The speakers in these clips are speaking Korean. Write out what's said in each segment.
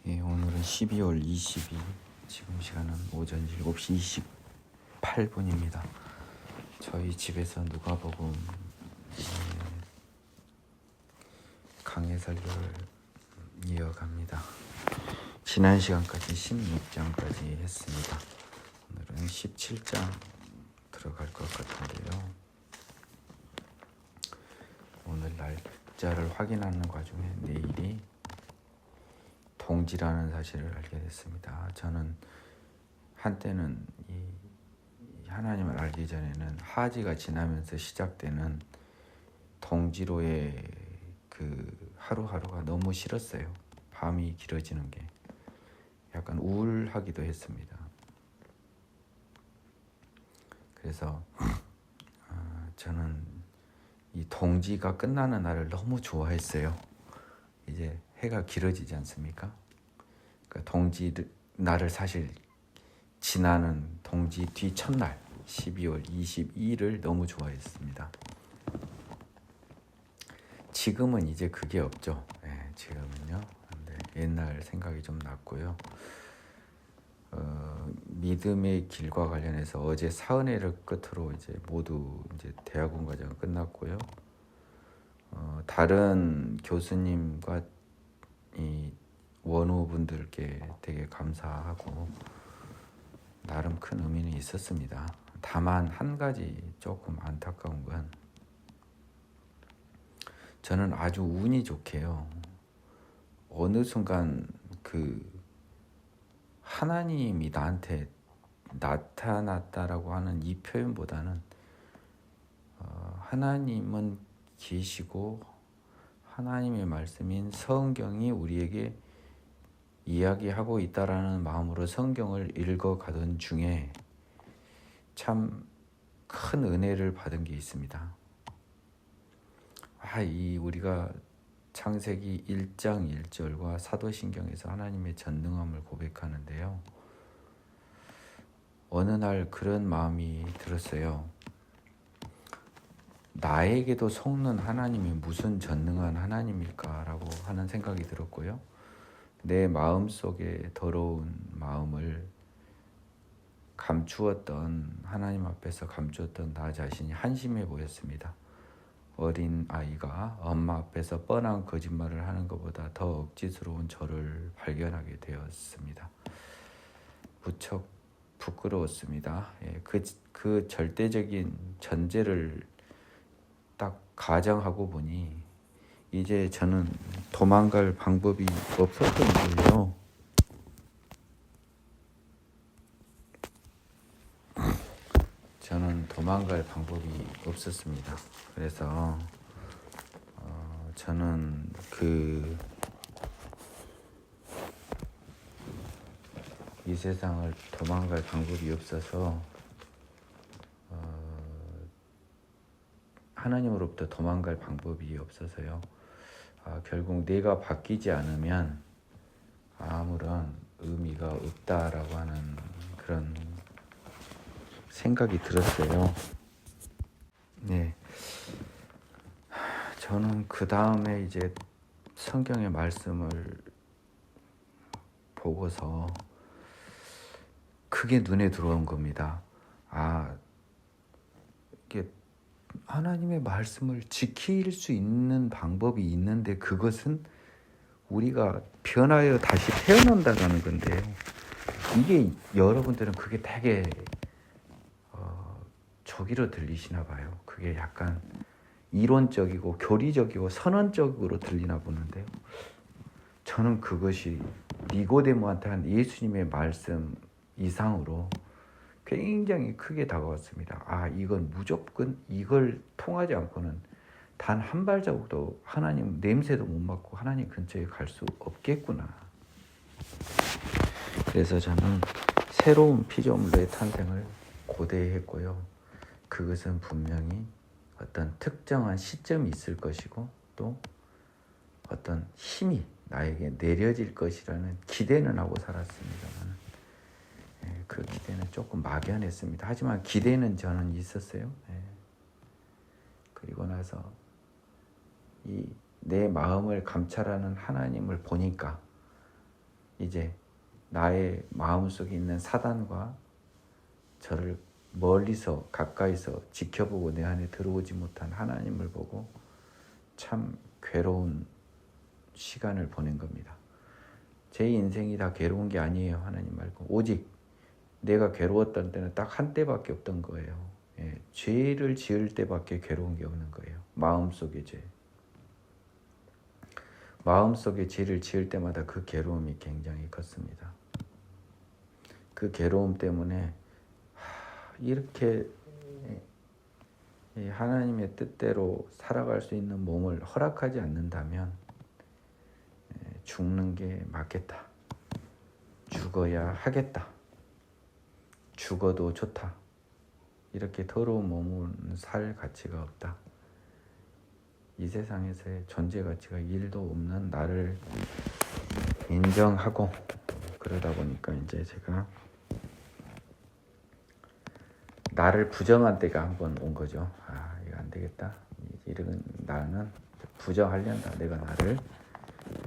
예, 오늘은 12월 20일, 지금 시간은 오전 7시 28분입니다. 저희 집에서 누가복음 강해 설교를 이어갑니다. 지난 시간까지 16장까지 했습니다. 오늘은 17장 들어갈 것 같은데요. 오늘 날짜를 확인하는 과정에 내일이 동지라는 사실을 알게 됐습니다. 저는 한때는 이 하나님을 알기 전에는 하지가 지나면서 시작되는 동지로의 그 하루하루가 너무 싫었어요. 밤이 길어지는 게 약간 우울하기도 했습니다. 그래서 저는 이 동지가 끝나는 날을 너무 좋아했어요. 이제 해가 길어지지 않습니까? 그러니까 동지 날을 사실 지나는 동지 뒤 첫날 12월 22일을 너무 좋아했습니다. 지금은 이제 그게 없죠. 네, 지금은요. 근데 옛날 생각이 좀 났고요. 믿음의 길과 관련해서 어제 사은회를 끝으로 이제 모두 이제 대학원 과정 끝났고요. 다른 교수님과 이 원우분들께 되게 감사하고 나름 큰 의미는 있었습니다. 다만 한 가지 조금 안타까운 건 저는 아주 운이 좋게요. 어느 순간 그 하나님이 나한테 나타났다라고 하는 이 표현보다는 하나님은 계시고 하나님의 말씀인 성경이 우리에게 이야기하고 있다라는 마음으로 성경을 읽어가던 중에 참 큰 은혜를 받은 게 있습니다. 이 우리가 창세기 1장 1절과 사도신경에서 하나님의 전능함을 고백하는데요. 어느 날 그런 마음이 들었어요. 나에게도 속는 하나님이 무슨 전능한 하나님일까라고 하는 생각이 들었고요. 내 마음속에 더러운 마음을 감추었던, 하나님 앞에서 감추었던 나 자신이 한심해 보였습니다. 어린 아이가 엄마 앞에서 뻔한 거짓말을 하는 것보다 더 억지스러운 저를 발견하게 되었습니다. 무척 부끄러웠습니다. 그 절대적인 전제를 딱 가정하고 보니 이제 저는 도망갈 방법이 없었던 거예요. 저는 도망갈 방법이 없었습니다. 그래서 저는 이 세상을 도망갈 방법이 없어서 하나님으로부터 도망갈 방법이 없어서요. 결국 내가 바뀌지 않으면 아무런 의미가 없다라고 하는 그런 생각이 들었어요. 네, 저는 그 다음에 이제 성경의 말씀을 보고서 크게 눈에 들어온 겁니다. 이게 하나님의 말씀을 지킬 수 있는 방법이 있는데 그것은 우리가 변하여 다시 태어난다는 건데요. 이게 여러분들은 그게 되게 저기로 들리시나 봐요. 그게 약간 이론적이고 교리적이고 선언적으로 들리나 보는데요. 저는 그것이 니고데모한테 한 예수님의 말씀 이상으로 굉장히 크게 다가왔습니다. 이건 무조건 이걸 통하지 않고는 단 한 발자국도 하나님 냄새도 못 맡고 하나님 근처에 갈 수 없겠구나. 그래서 저는 새로운 피조물의 탄생을 고대했고요. 그것은 분명히 어떤 특정한 시점이 있을 것이고 또 어떤 힘이 나에게 내려질 것이라는 기대는 하고 살았습니다만 그 기대는 조금 막연했습니다. 하지만 기대는 저는 있었어요. 그리고 나서 내 마음을 감찰하는 하나님을 보니까 이제 나의 마음속에 있는 사단과 저를 멀리서 가까이서 지켜보고 내 안에 들어오지 못한 하나님을 보고 참 괴로운 시간을 보낸 겁니다. 제 인생이 다 괴로운 게 아니에요. 하나님 말고 오직 내가 괴로웠던 때는 딱 한때밖에 없던 거예요. 죄를 지을 때밖에 괴로운 게 없는 거예요. 마음속의 죄. 마음속에 죄를 지을 때마다 그 괴로움이 굉장히 컸습니다. 그 괴로움 때문에 이렇게 하나님의 뜻대로 살아갈 수 있는 몸을 허락하지 않는다면 죽는 게 맞겠다. 죽어야 하겠다. 죽어도 좋다. 이렇게 더러운 몸은 살 가치가 없다. 이 세상에서의 존재 가치가 1도 없는 나를 인정하고 그러다 보니까 이제 제가 나를 부정한 때가 한번 온 거죠. 이거 안 되겠다. 이런 나는 부정하려다. 내가 나를.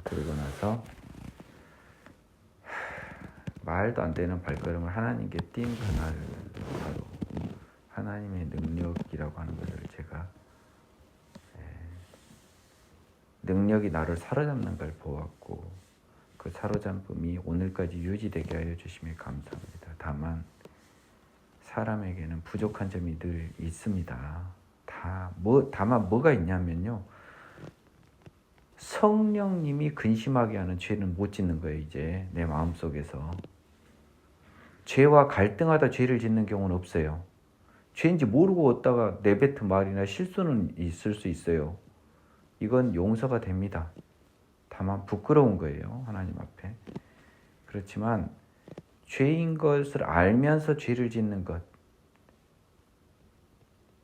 그러고 나서 말도 안 되는 발걸음을 하나님께 띈 그날 바로 하나님의 능력이라고 하는 것을 제가 능력이 나를 사로잡는 걸 보았고 그 사로잡음이 오늘까지 유지되게 하여 주심에 감사합니다. 다만 사람에게는 부족한 점이 늘 있습니다. 다만 뭐가 있냐면요. 성령님이 근심하게 하는 죄는 못 짓는 거예요. 이제 내 마음속에서. 죄와 갈등하다 죄를 짓는 경우는 없어요. 죄인지 모르고 얻다가 내뱉은 말이나 실수는 있을 수 있어요. 이건 용서가 됩니다. 다만 부끄러운 거예요. 하나님 앞에. 그렇지만 죄인 것을 알면서 죄를 짓는 것,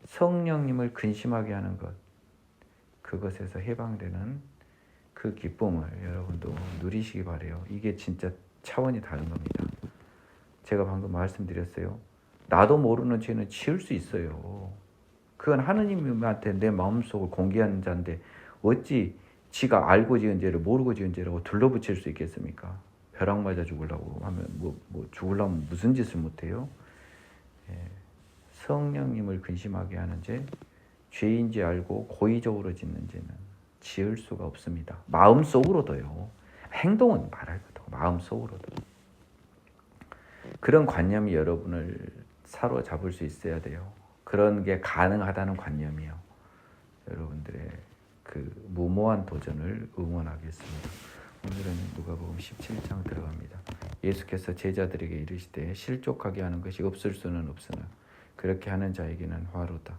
성령님을 근심하게 하는 것, 그것에서 해방되는 그 기쁨을 여러분도 누리시기 바라요. 이게 진짜 차원이 다른 겁니다. 제가 방금 말씀드렸어요. 나도 모르는 죄는 지을 수 있어요. 그건 하느님한테 내 마음속을 공개하는 자인데 어찌 지가 알고 지은 죄를 모르고 지은 죄라고 둘러붙일 수 있겠습니까? 벼락 맞아 죽으려고 하면 뭐 죽으려면 무슨 짓을 못해요? 성령님을 근심하게 하는 죄, 죄인지 알고 고의적으로 짓는 죄는 지을 수가 없습니다. 마음속으로도요. 행동은 말할 것도 마음속으로도. 그런 관념이 여러분을 사로잡을 수 있어야 돼요. 그런 게 가능하다는 관념이요. 여러분들의 그 무모한 도전을 응원하겠습니다. 오늘은 누가복음 17장 들어갑니다. 예수께서 제자들에게 이르시되 실족하게 하는 것이 없을 수는 없으나 그렇게 하는 자에게는 화로다.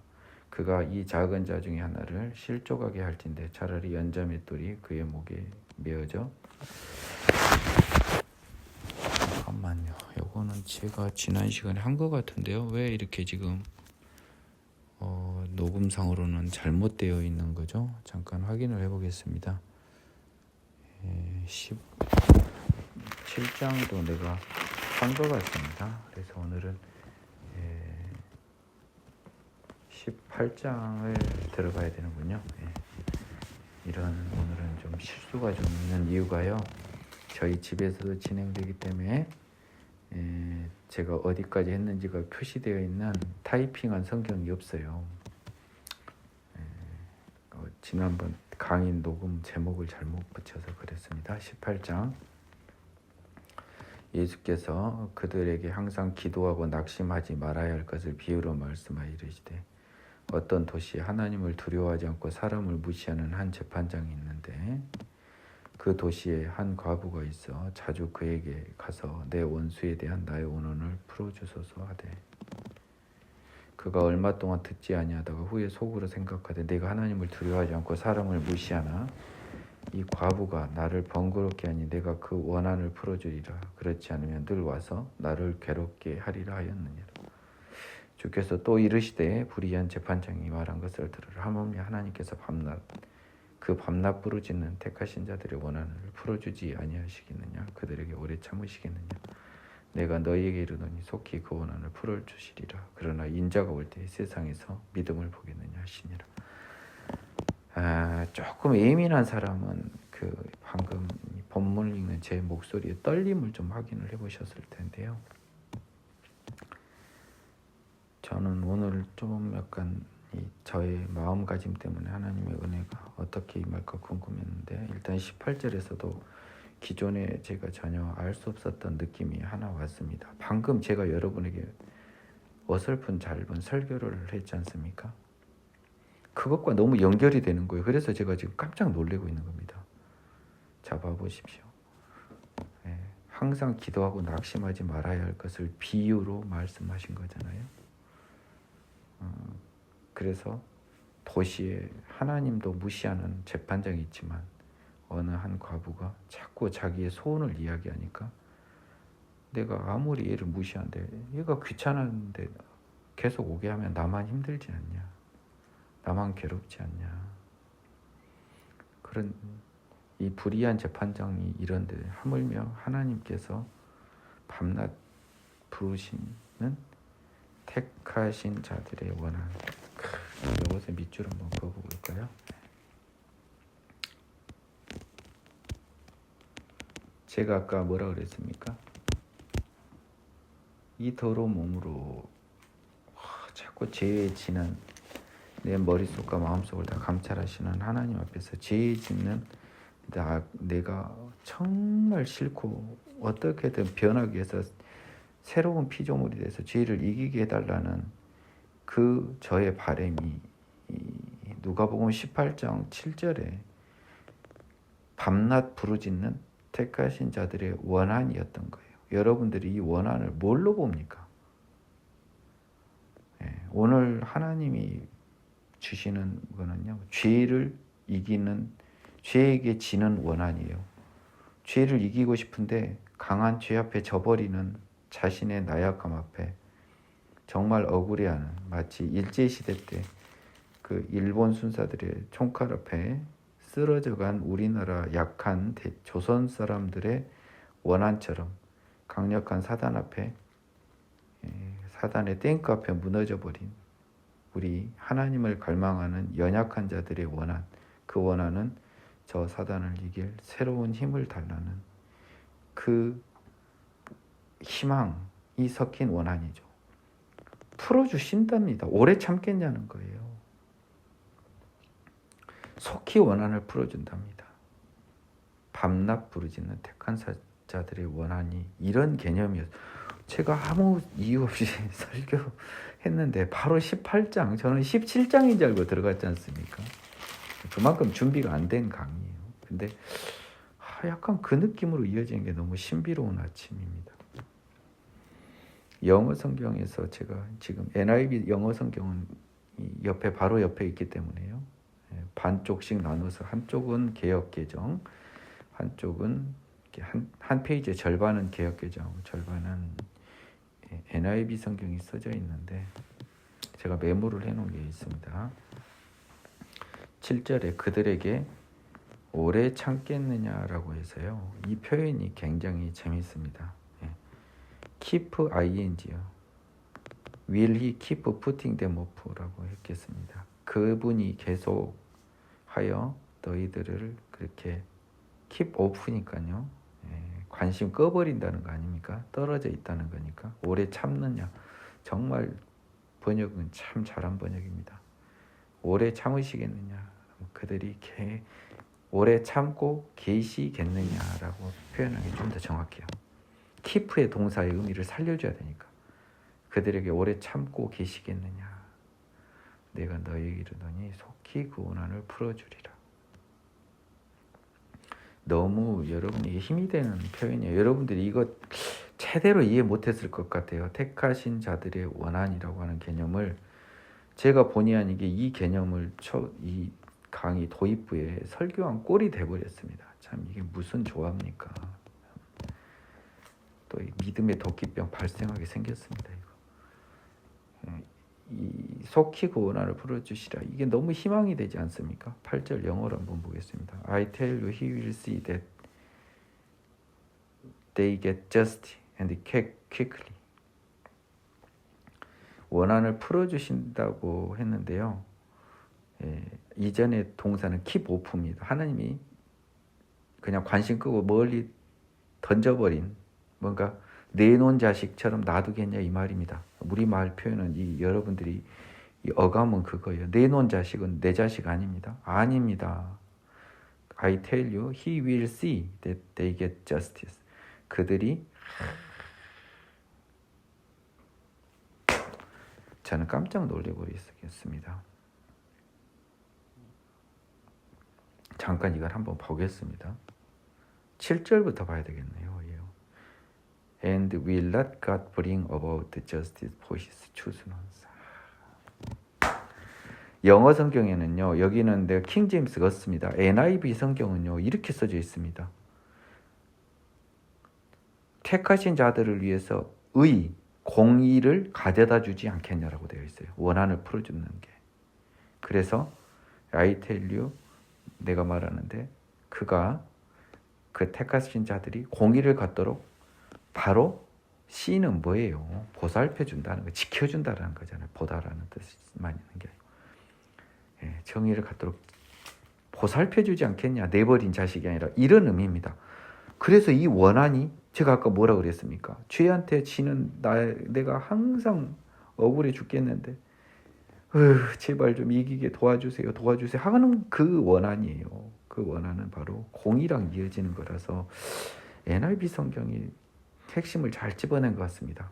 그가 이 작은 자 중에 하나를 실족하게 할진대 차라리 연자맷돌이 그의 목에 메어져. 잠깐만요. 요거는 제가 지난 시간에 한 것 같은데요. 왜 이렇게 지금 녹음상으로는 잘못되어 있는 거죠? 잠깐 확인을 해보겠습니다. 17장도 내가 한 것 같습니다. 그래서 오늘은 18장을 들어가야 되는군요. 오늘은 좀 실수가 좀 있는 이유가요. 저희 집에서도 진행되기 때문에 제가 어디까지 했는지가 표시되어 있는 타이핑한 성경이 없어요. 지난번 강의 녹음 제목을 잘못 붙여서 그랬습니다. 18장. 예수께서 그들에게 항상 기도하고 낙심하지 말아야 할 것을 비유로 말씀하여 이르시되 어떤 도시에 하나님을 두려워하지 않고 사람을 무시하는 한 재판장이 있는데 그 도시에 한 과부가 있어 자주 그에게 가서 내 원수에 대한 나의 원한을 풀어주소서 하되 그가 얼마 동안 듣지 아니하다가 후에 속으로 생각하되 내가 하나님을 두려워하지 않고 사람을 무시하나 이 과부가 나를 번거롭게 하니 내가 그 원한을 풀어주리라. 그렇지 않으면 늘 와서 나를 괴롭게 하리라 하였느니라. 주께서 또 이르시되 불의한 재판장이 말한 것을 들으라. 하물며 하나님께서 밤낮 부르짖는 택하신 자들의 원한을 풀어주지 아니하시겠느냐. 그들에게 오래 참으시겠느냐. 내가 너희에게 이르노니 속히 그 원한을 풀어주시리라. 그러나 인자가 올 때 세상에서 믿음을 보겠느냐 하시니라. 조금 예민한 사람은 그 방금 본문을 읽는 제 목소리의 떨림을 좀 확인을 해보셨을 텐데요. 저는 오늘 좀 약간 저의 마음가짐 때문에 하나님의 은혜가 어떻게 임할까 궁금했는데, 일단 18절에서도 기존에 제가 전혀 알 수 없었던 느낌이 하나 왔습니다. 방금 제가 여러분에게 어설픈 짧은 설교를 했지 않습니까? 그것과 너무 연결이 되는 거예요. 그래서 제가 지금 깜짝 놀래고 있는 겁니다. 자, 봐보십시오. 항상 기도하고 낙심하지 말아야 할 것을 비유로 말씀하신 거잖아요. 그래서 도시에 하나님도 무시하는 재판장이 있지만 어느 한 과부가 자꾸 자기의 소원을 이야기하니까, 내가 아무리 얘를 무시한데 얘가 귀찮은데 계속 오게 하면 나만 힘들지 않냐, 나만 괴롭지 않냐. 그런 이 불의한 재판장이 이런데 하물며 하나님께서 밤낮 부르시는 택하신 자들의 원한. 이것에 밑줄 한번 그어볼까요? 제가 아까 뭐라 그랬습니까? 이 더러운 몸으로 자꾸 죄에 지는, 내 머릿속과 마음속을 다 감찰하시는 하나님 앞에서 죄에 짓는 내가 정말 싫고 어떻게든 변하기 위해서 새로운 피조물이 돼서 죄를 이기게 해달라는 그 저의 바람이 누가복음 18장 7절에 밤낮 부르짖는 택하신 자들의 원한이었던 거예요. 여러분들이 이 원한을 뭘로 봅니까? 오늘 하나님이 주시는 거는요, 죄를 이기는, 죄에게 지는 원한이에요. 죄를 이기고 싶은데 강한 죄 앞에 져버리는 자신의 나약함 앞에 정말 억울해하는, 마치 일제시대 때 그 일본 순사들의 총칼 앞에 쓰러져간 우리나라 약한 조선 사람들의 원한처럼 강력한 사단 앞에, 사단의 탱크 앞에 무너져버린 우리 하나님을 갈망하는 연약한 자들의 원한, 그 원한은 저 사단을 이길 새로운 힘을 달라는 그 희망이 섞인 원한이죠. 풀어주신답니다. 오래 참겠냐는 거예요. 속히 원한을 풀어준답니다. 밤낮 부르짖는 택한 자들의 원한이 이런 개념이었어요. 제가 아무 이유 없이 설교했는데 바로 18장, 저는 17장인 줄 알고 들어갔지 않습니까? 그만큼 준비가 안 된 강의예요. 근데 약간 그 느낌으로 이어지는 게 너무 신비로운 아침입니다. 영어 성경에서 제가 지금 NIV 영어 성경은 옆에 바로 옆에 있기 때문에요. 반쪽씩 나눠서 한쪽은 개역개정, 한쪽은 한 페이지의 절반은 개역개정, 절반은 NIV 성경이 써져 있는데 제가 메모를 해놓은 게 있습니다. 7절에 그들에게 오래 참겠느냐라고 해서요. 이 표현이 굉장히 재밌습니다. keep ing요. will he keep putting them off라고 했겠습니다. 그분이 계속 하여 너희들을 그렇게 keep off니까요. 관심 꺼버린다는 거 아닙니까? 떨어져 있다는 거니까. 오래 참느냐. 정말 번역은 참 잘한 번역입니다. 오래 참으시겠느냐. 그들이 오래 참고 계시겠느냐라고 표현하는 게 좀 더 정확해요. keep의 동사의 의미를 살려줘야 되니까. 그들에게 오래 참고 계시겠느냐. 내가 너에게 이르노니 속히 그 원한을 풀어주리라. 너무 여러분에게 힘이 되는 표현이에요. 여러분들이 이거 제대로 이해 못했을 것 같아요. 택하신 자들의 원한이라고 하는 개념을 제가 본의 아니게 이 개념을 이 강의 도입부에 설교한 꼴이 돼버렸습니다. 참 이게 무슨 조합입니까? 또 믿음의 도끼병 발생하게 생겼습니다. 이거. 이 속히 그 원한을 풀어주시라. 이게 너무 희망이 되지 않습니까? 8절 영어로 한번 보겠습니다. I tell you, he will see that they get just and quickly. 원한을 풀어주신다고 했는데요. 이전의 동사는 keep off입니다. 하나님이 그냥 관심 끄고 멀리 던져버린 뭔가 내놓은 자식처럼 놔두겠냐 이 말입니다. 우리말 표현은 이 여러분들이 이 어감은 그거예요. 내놓은 자식은 내 자식 아닙니다. 아닙니다. I tell you, he will see that they get justice. 그들이 저는 깜짝 놀래버리겠습니다. 잠깐 이걸 한번 보겠습니다. 7절부터 봐야 되겠네요. And will not God bring about justice for his chosen ones. 영어 성경에는요. 여기는 내가 킹 제임스가 썼습니다. NIV 성경은요. 이렇게 써져 있습니다. 택하신 자들을 위해서 공의를 가져다 주지 않겠냐라고 되어 있어요. 원한을 풀어주는 게. 그래서 I tell you, 내가 말하는데 그가 그 택하신 자들이 공의를 갖도록 바로 C는 뭐예요? 보살펴 준다는 거, 지켜준다는 거잖아요. 보다라는 뜻만 있는 게 아니고 정의를 갖도록 보살펴 주지 않겠냐. 내버린 자식이 아니라 이런 의미입니다. 그래서 이 원한이 제가 아까 뭐라 그랬습니까? 죄한테 치는 내가 항상 억울해 죽겠는데 제발 좀 이기게 도와주세요 하는 그 원한이에요. 그 원한은 바로 공의랑 이어지는 거라서 NIV 성경이 핵심을 잘 집어낸 것 같습니다.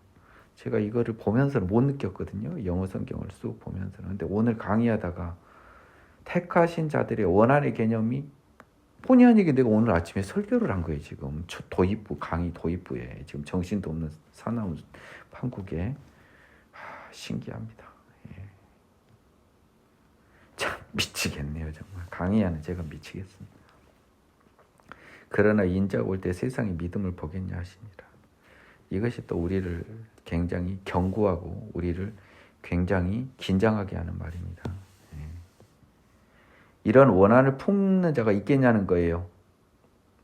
제가 이거를 보면서는 못 느꼈거든요. 영어 성경을 쑥 보면서는. 근데 오늘 강의하다가 택하신 자들의 원한의 개념이 본의 아니게 내가 오늘 아침에 설교를 한 거예요. 지금 도입부 강의 도입부에 지금 정신도 없는 사나운 판국에 신기합니다. 참 미치겠네요. 정말 강의하는 제가 미치겠습니다. 그러나 인자가 올 때 세상이 믿음을 보겠냐 하시니라. 이것이 또 우리를 굉장히 경고하고 우리를 굉장히 긴장하게 하는 말입니다. 이런 원한을 품는 자가 있겠냐는 거예요.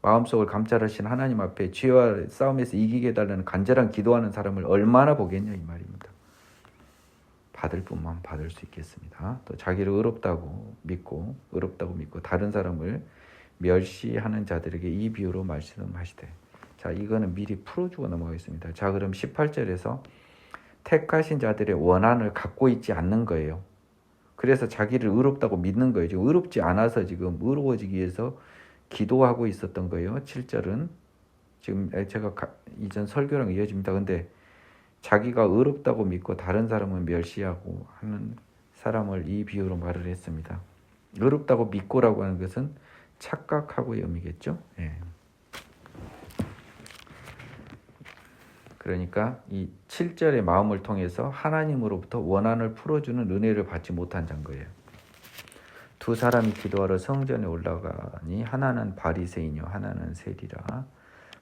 마음속을 감찰하신 하나님 앞에 죄와 싸움에서 이기게 해달라는 간절한 기도하는 사람을 얼마나 보겠냐 이 말입니다. 받을 뿐만 받을 수 있겠습니다. 또 자기를 의롭다고 믿고 다른 사람을 멸시하는 자들에게 이 비유로 말씀하시되. 자, 이거는 미리 풀어주고 넘어가겠습니다. 자, 그럼 18절에서 택하신 자들의 원한을 갖고 있지 않는 거예요. 그래서 자기를 의롭다고 믿는 거예요. 지금 의롭지 않아서 지금 의로워지기 위해서 기도하고 있었던 거예요. 7절은 지금 제가 이전 설교랑 이어집니다. 근데 자기가 의롭다고 믿고 다른 사람은 멸시하고 하는 사람을 이 비유로 말을 했습니다. 의롭다고 믿고라고 하는 것은 착각하고의 의미겠죠. 그러니까 이 7절의 마음을 통해서 하나님으로부터 원한을 풀어주는 은혜를 받지 못한 자인 거예요. 두 사람이 기도하러 성전에 올라가니 하나는 바리새인이요 하나는 세리라.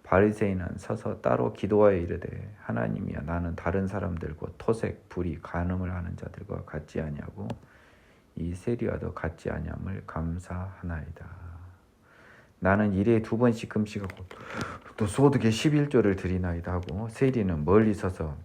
바리새인은 서서 따로 기도하여 이르되 하나님이여 나는 다른 사람들 곧 토색, 불의, 간음을 하는 자들과 같지 아니하고 이 세리와도 같지 아니함을 감사하나이다. 나는 일에 2번씩 금식하고 또 소득의 11조를 드리나이다 하고 세리는 멀리 서서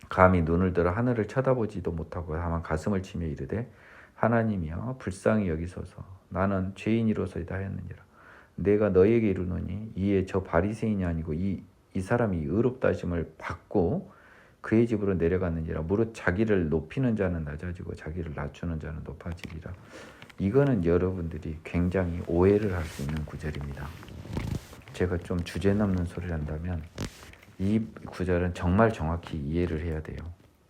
감히 눈을 들어 하늘을 쳐다보지도 못하고 다만 가슴을 치며 이르되 하나님이여 불쌍히 여기소서 나는 죄인이로소이다 하였느니라. 내가 너에게 이르노니 이에 저 바리새인이 아니고 이 사람이 의롭다 하심을 받고 그의 집으로 내려갔느니라. 무릇 자기를 높이는 자는 낮아지고 자기를 낮추는 자는 높아지리라. 이거는 여러분들이 굉장히 오해를 할 수 있는 구절입니다. 제가 좀 주제 넘는 소리를 한다면 이 구절은 정말 정확히 이해를 해야 돼요.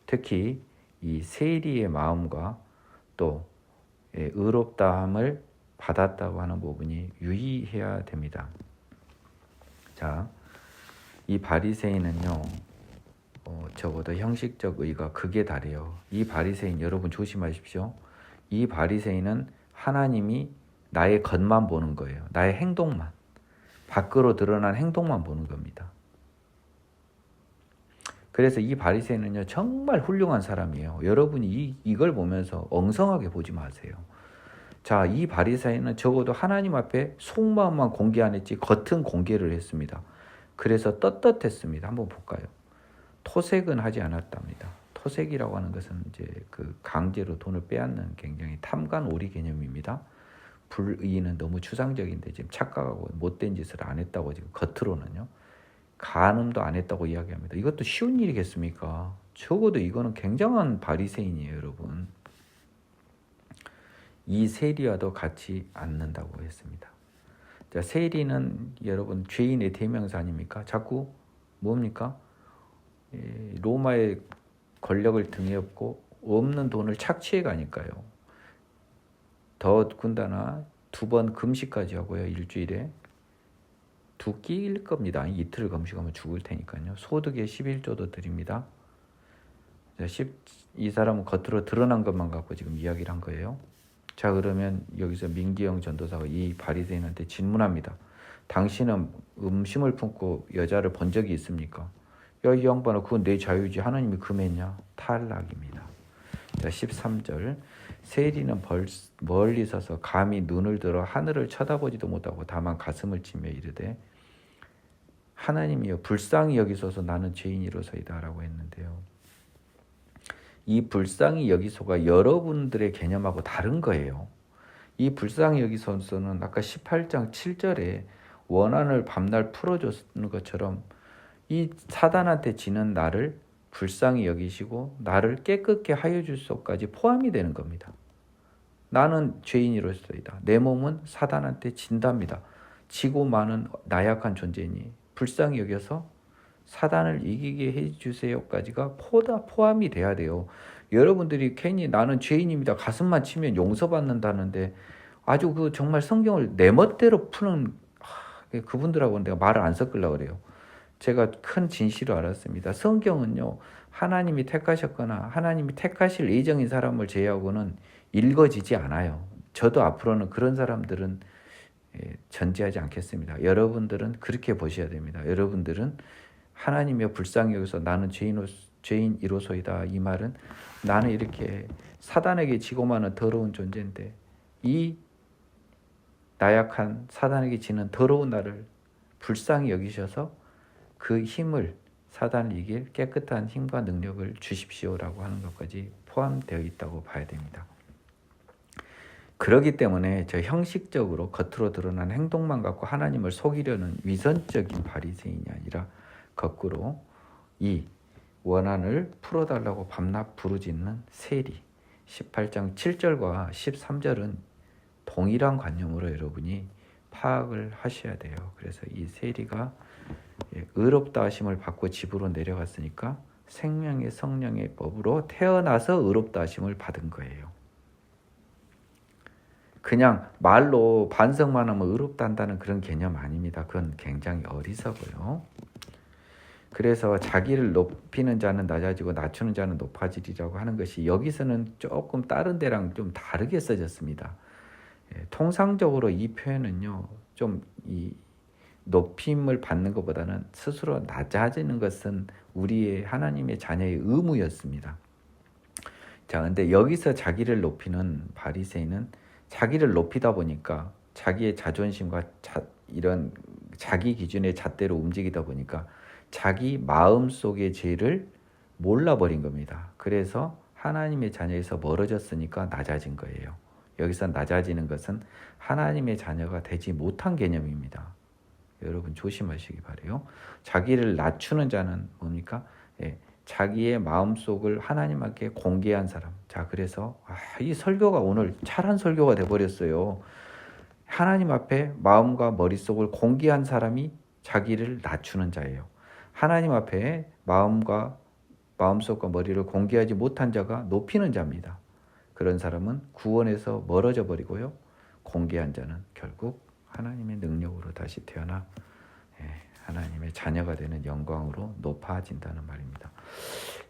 특히 이 세리의 마음과 또 의롭다함을 받았다고 하는 부분이 유의해야 됩니다. 자, 이 바리새인은요, 적어도 형식적 의가 극에 달해요. 이 바리새인 여러분 조심하십시오. 이 바리새인은 하나님이 나의 겉만 보는 거예요. 나의 행동만. 밖으로 드러난 행동만 보는 겁니다. 그래서 이 바리새인은요 정말 훌륭한 사람이에요. 여러분이 이걸 보면서 엉성하게 보지 마세요. 자, 이 바리새인은 적어도 하나님 앞에 속마음만 공개 안 했지 겉은 공개를 했습니다. 그래서 떳떳했습니다. 한번 볼까요? 토색은 하지 않았답니다. 토색이라고 하는 것은 이제 그 강제로 돈을 빼앗는 굉장히 탐관오리 개념입니다. 불의는 너무 추상적인데 지금 착각하고 못된 짓을 안 했다고 지금 겉으로는요. 간음도 안 했다고 이야기합니다. 이것도 쉬운 일이겠습니까? 적어도 이거는 굉장한 바리새인이에요, 여러분. 이 세리와도 같이 앉는다고 했습니다. 자, 세리는 여러분 죄인의 대명사 아닙니까? 자꾸 뭡니까? 로마의 권력을 등에 업고 없는 돈을 착취해 가니까요. 더군다나 2번 금식까지 하고요. 일주일에 2끼일 겁니다. 이틀 금식하면 죽을 테니까요. 소득의 11조도 드립니다. 이 사람은 겉으로 드러난 것만 갖고 지금 이야기를 한 거예요. 자, 그러면 여기서 민기영 전도사가 이 바리새인한테 질문합니다. 당신은 음심을 품고 여자를 본 적이 있습니까? 야, 이 양반아, 그건 내 자유지. 하나님이 금했냐? 탈락입니다. 자, 13절. 세리는 멀리 서서 감히 눈을 들어 하늘을 쳐다보지도 못하고 다만 가슴을 치며 이르되 하나님이여 불쌍히 여기소서 나는 죄인이로소이다 라고 했는데요. 이 불쌍히 여기소가 여러분들의 개념하고 다른 거예요. 이 불쌍히 여기소서는 아까 18장 7절에 원한을 밤낮 풀어줬는 것처럼 이 사단한테 지는 나를 불쌍히 여기시고 나를 깨끗게 하여 주소까지 포함이 되는 겁니다. 나는 죄인이로소이다. 내 몸은 사단한테 진답니다. 지고 많은 나약한 존재니 불쌍히 여겨서 사단을 이기게 해주세요까지가 포함이 돼야 돼요. 여러분들이 괜히 나는 죄인입니다. 가슴만 치면 용서받는다는데 아주 그 정말 성경을 내 멋대로 푸는 그분들하고는 내가 말을 안 섞으려고 그래요. 제가 큰 진실을 알았습니다. 성경은요, 하나님이 택하셨거나 하나님이 택하실 예정인 사람을 제외하고는 읽어지지 않아요. 저도 앞으로는 그런 사람들은 전제하지 않겠습니다. 여러분들은 그렇게 보셔야 됩니다. 여러분들은 하나님이여 불쌍히 여기서 나는 죄인이로소이다. 이 말은 나는 이렇게 사단에게 지고 마는 더러운 존재인데 이 나약한 사단에게 지는 더러운 나를 불쌍히 여기셔서 그 힘을 사단을 이길 깨끗한 힘과 능력을 주십시오라고 하는 것까지 포함되어 있다고 봐야 됩니다. 그렇기 때문에 저 형식적으로 겉으로 드러난 행동만 갖고 하나님을 속이려는 위선적인 바리새인이 아니라 거꾸로 이 원한을 풀어달라고 밤낮 부르짖는 세리 18장 7절과 13절은 동일한 관념으로 여러분이 파악을 하셔야 돼요. 그래서 이 세리가 의롭다 하심을 받고 집으로 내려갔으니까 생명의 성령의 법으로 태어나서 의롭다 하심을 받은 거예요. 그냥 말로 반성만 하면 의롭다 한다는 그런 개념 아닙니다. 그건 굉장히 어리석어요. 그래서 자기를 높이는 자는 낮아지고 낮추는 자는 높아지리라고 하는 것이 여기서는 조금 다른 데랑 좀 다르게 써졌습니다. 통상적으로 이 표현은요, 좀 이 높임을 받는 것보다는 스스로 낮아지는 것은 우리의 하나님의 자녀의 의무였습니다. 자, 근데 여기서 자기를 높이는 바리새인은 자기를 높이다 보니까 자기의 자존심과 이런 자기 기준의 잣대로 움직이다 보니까 자기 마음속의 죄를 몰라버린 겁니다. 그래서 하나님의 자녀에서 멀어졌으니까 낮아진 거예요. 여기서 낮아지는 것은 하나님의 자녀가 되지 못한 개념입니다. 여러분 조심하시기 바라요. 자기를 낮추는 자는 뭡니까? 자기의 마음속을 하나님께 공개한 사람. 자, 그래서 이 설교가 오늘 char한 설교가 돼버렸어요. 하나님 앞에 마음과 머릿속을 공개한 사람이 자기를 낮추는 자예요. 하나님 앞에 마음속과 머리를 공개하지 못한 자가 높이는 자입니다. 그런 사람은 구원에서 멀어져 버리고요. 공개한 자는 결국 하나님의 능력으로 다시 태어나 하나님의 자녀가 되는 영광으로 높아진다는 말입니다.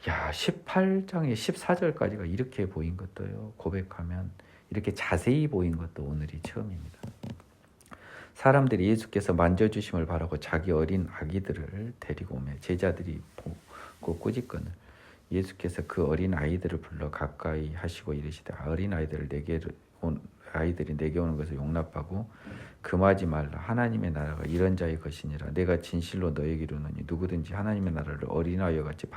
야, 18장의 14절까지가 이렇게 보인 것도요. 고백하면 이렇게 자세히 보인 것도 오늘이 처음입니다. 사람들이 예수께서 만져주심을 바라고 자기 어린 아기들을 데리고 오매 제자들이 보고 꾸짖거늘 예수께서 그 어린 아이들을 불러 가까이 하시고 이르시되 어린 아이들이 내게 오는 것을 용납하고 금하지 말라. 하나님의 나라가 이런 자의 것이니라. 내가 진실로 너에게 이르노니 누구든지 하나님의 나라를 어린아이와 같이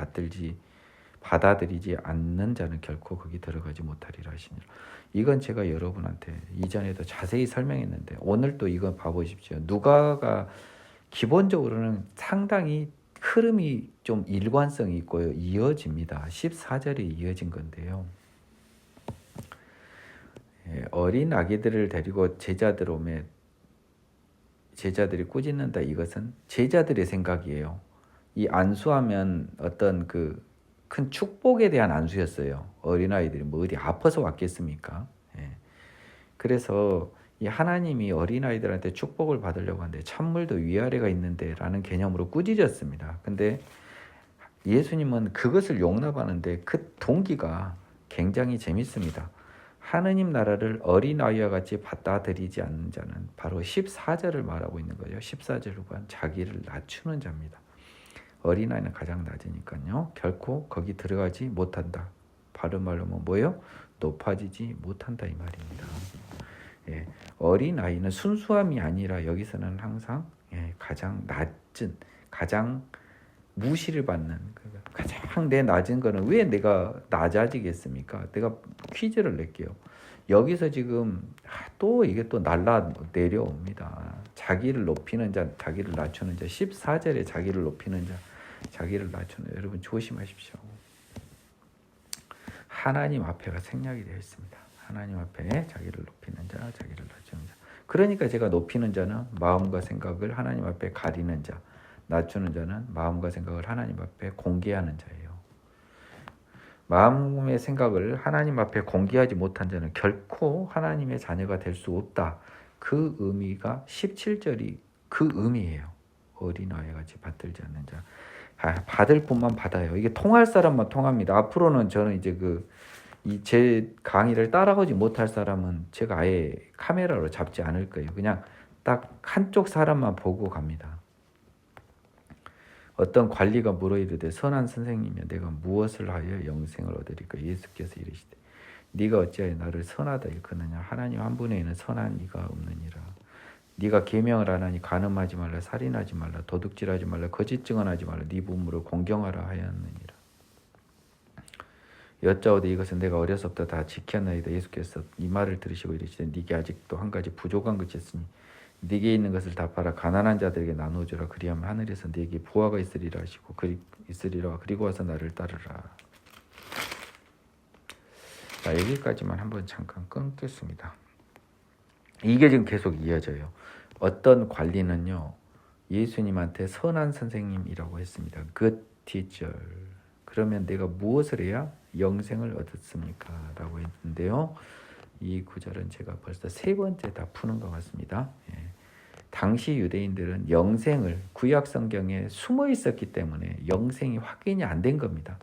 받아들이지 않는 자는 결코 거기 들어가지 못하리라 하시니라. 이건 제가 여러분한테 이전에도 자세히 설명했는데 오늘 또 이거 봐보십시오. 누가가 기본적으로는 상당히 흐름이 좀 일관성이 있고요. 이어집니다. 14절에 이어진 건데요. 어린 아기들을 데리고 제자들 오매 제자들이 꾸짖는다. 이것은 제자들의 생각이에요. 이 안수하면 어떤 그 큰 축복에 대한 안수였어요. 어린아이들이 뭐 어디 아파서 왔겠습니까? 그래서 이 하나님이 어린아이들한테 축복을 받으려고 하는데 찬물도 위아래가 있는데 라는 개념으로 꾸짖었습니다. 근데 예수님은 그것을 용납하는데 그 동기가 굉장히 재밌습니다. 하느님 나라를 어린아이와 같이 받아들이지 않는 자는 바로 14절을 말하고 있는 거예요. 14절 후반 자기를 낮추는 자입니다. 어린아이는 가장 낮으니까요. 결코 거기 들어가지 못한다. 바른 말로 뭐예요? 높아지지 못한다 이 말입니다. 어린아이는 순수함이 아니라 여기서는 항상 가장 낮은, 가장 무시를 받는, 가장 내 낮은 거는 왜 내가 낮아지겠습니까? 내가 퀴즈를 낼게요. 여기서 지금 또 이게 또 날라 내려옵니다. 자기를 높이는 자, 자기를 낮추는 자. 14절에 자기를 높이는 자, 자기를 낮추는 자. 여러분 조심하십시오. 하나님 앞에가 생략이 되어 있습니다. 하나님 앞에 자기를 높이는 자, 자기를 낮추는 자. 그러니까 제가 높이는 자는 마음과 생각을 하나님 앞에 가리는 자, 낮추는 자는 마음과 생각을 하나님 앞에 공개하는 자예요. 마음의 생각을 하나님 앞에 공개하지 못한 자는 결코 하나님의 자녀가 될 수 없다. 그 의미가 17절이 그 의미예요. 어린아이 같이 받들지 않는 자. 받을 분만 받아요. 이게 통할 사람만 통합니다. 앞으로는 저는 이제 제 강의를 따라오지 못할 사람은 제가 아예 카메라로 잡지 않을 거예요. 그냥 딱 한쪽 사람만 보고 갑니다. 어떤 관리가 물어 이르되 선한 선생님이여 내가 무엇을 하여 영생을 얻으리까? 예수께서 이르시되 네가 어찌하여 나를 선하다 일컫느냐? 하나님 한 분에 있는 선한 이가 없느니라. 네가 계명을 안 하니 간음하지 말라, 살인하지 말라, 도둑질하지 말라, 거짓 증언하지 말라, 네 부모를 공경하라 하였느니라. 여짜오되 이것은 내가 어려서부터 다 지켰나이다. 예수께서 이 말을 들으시고 이르시되 네게 아직도 한 가지 부족한 것이 있으니 네게 있는 것을 다 팔아 가난한 자들에게 나눠주라. 그리하면 하늘에서 네게 부하가 있으리라 하시고 그리고 와서 나를 따르라. 자, 여기까지만 한번 잠깐 끊겠습니다. 이게 지금 계속 이어져요. 어떤 관리는요 예수님한테 선한 선생님이라고 했습니다. Good teacher. 그러면 내가 무엇을 해야 영생을 얻었습니까? 라고 했는데요. 이 구절은 제가 벌써 세 번째 다 푸는 것 같습니다. 당시 유대인들은 영생을 구약 성경에 숨어 있었기 때문에 영생이 확인이 안 된 겁니다.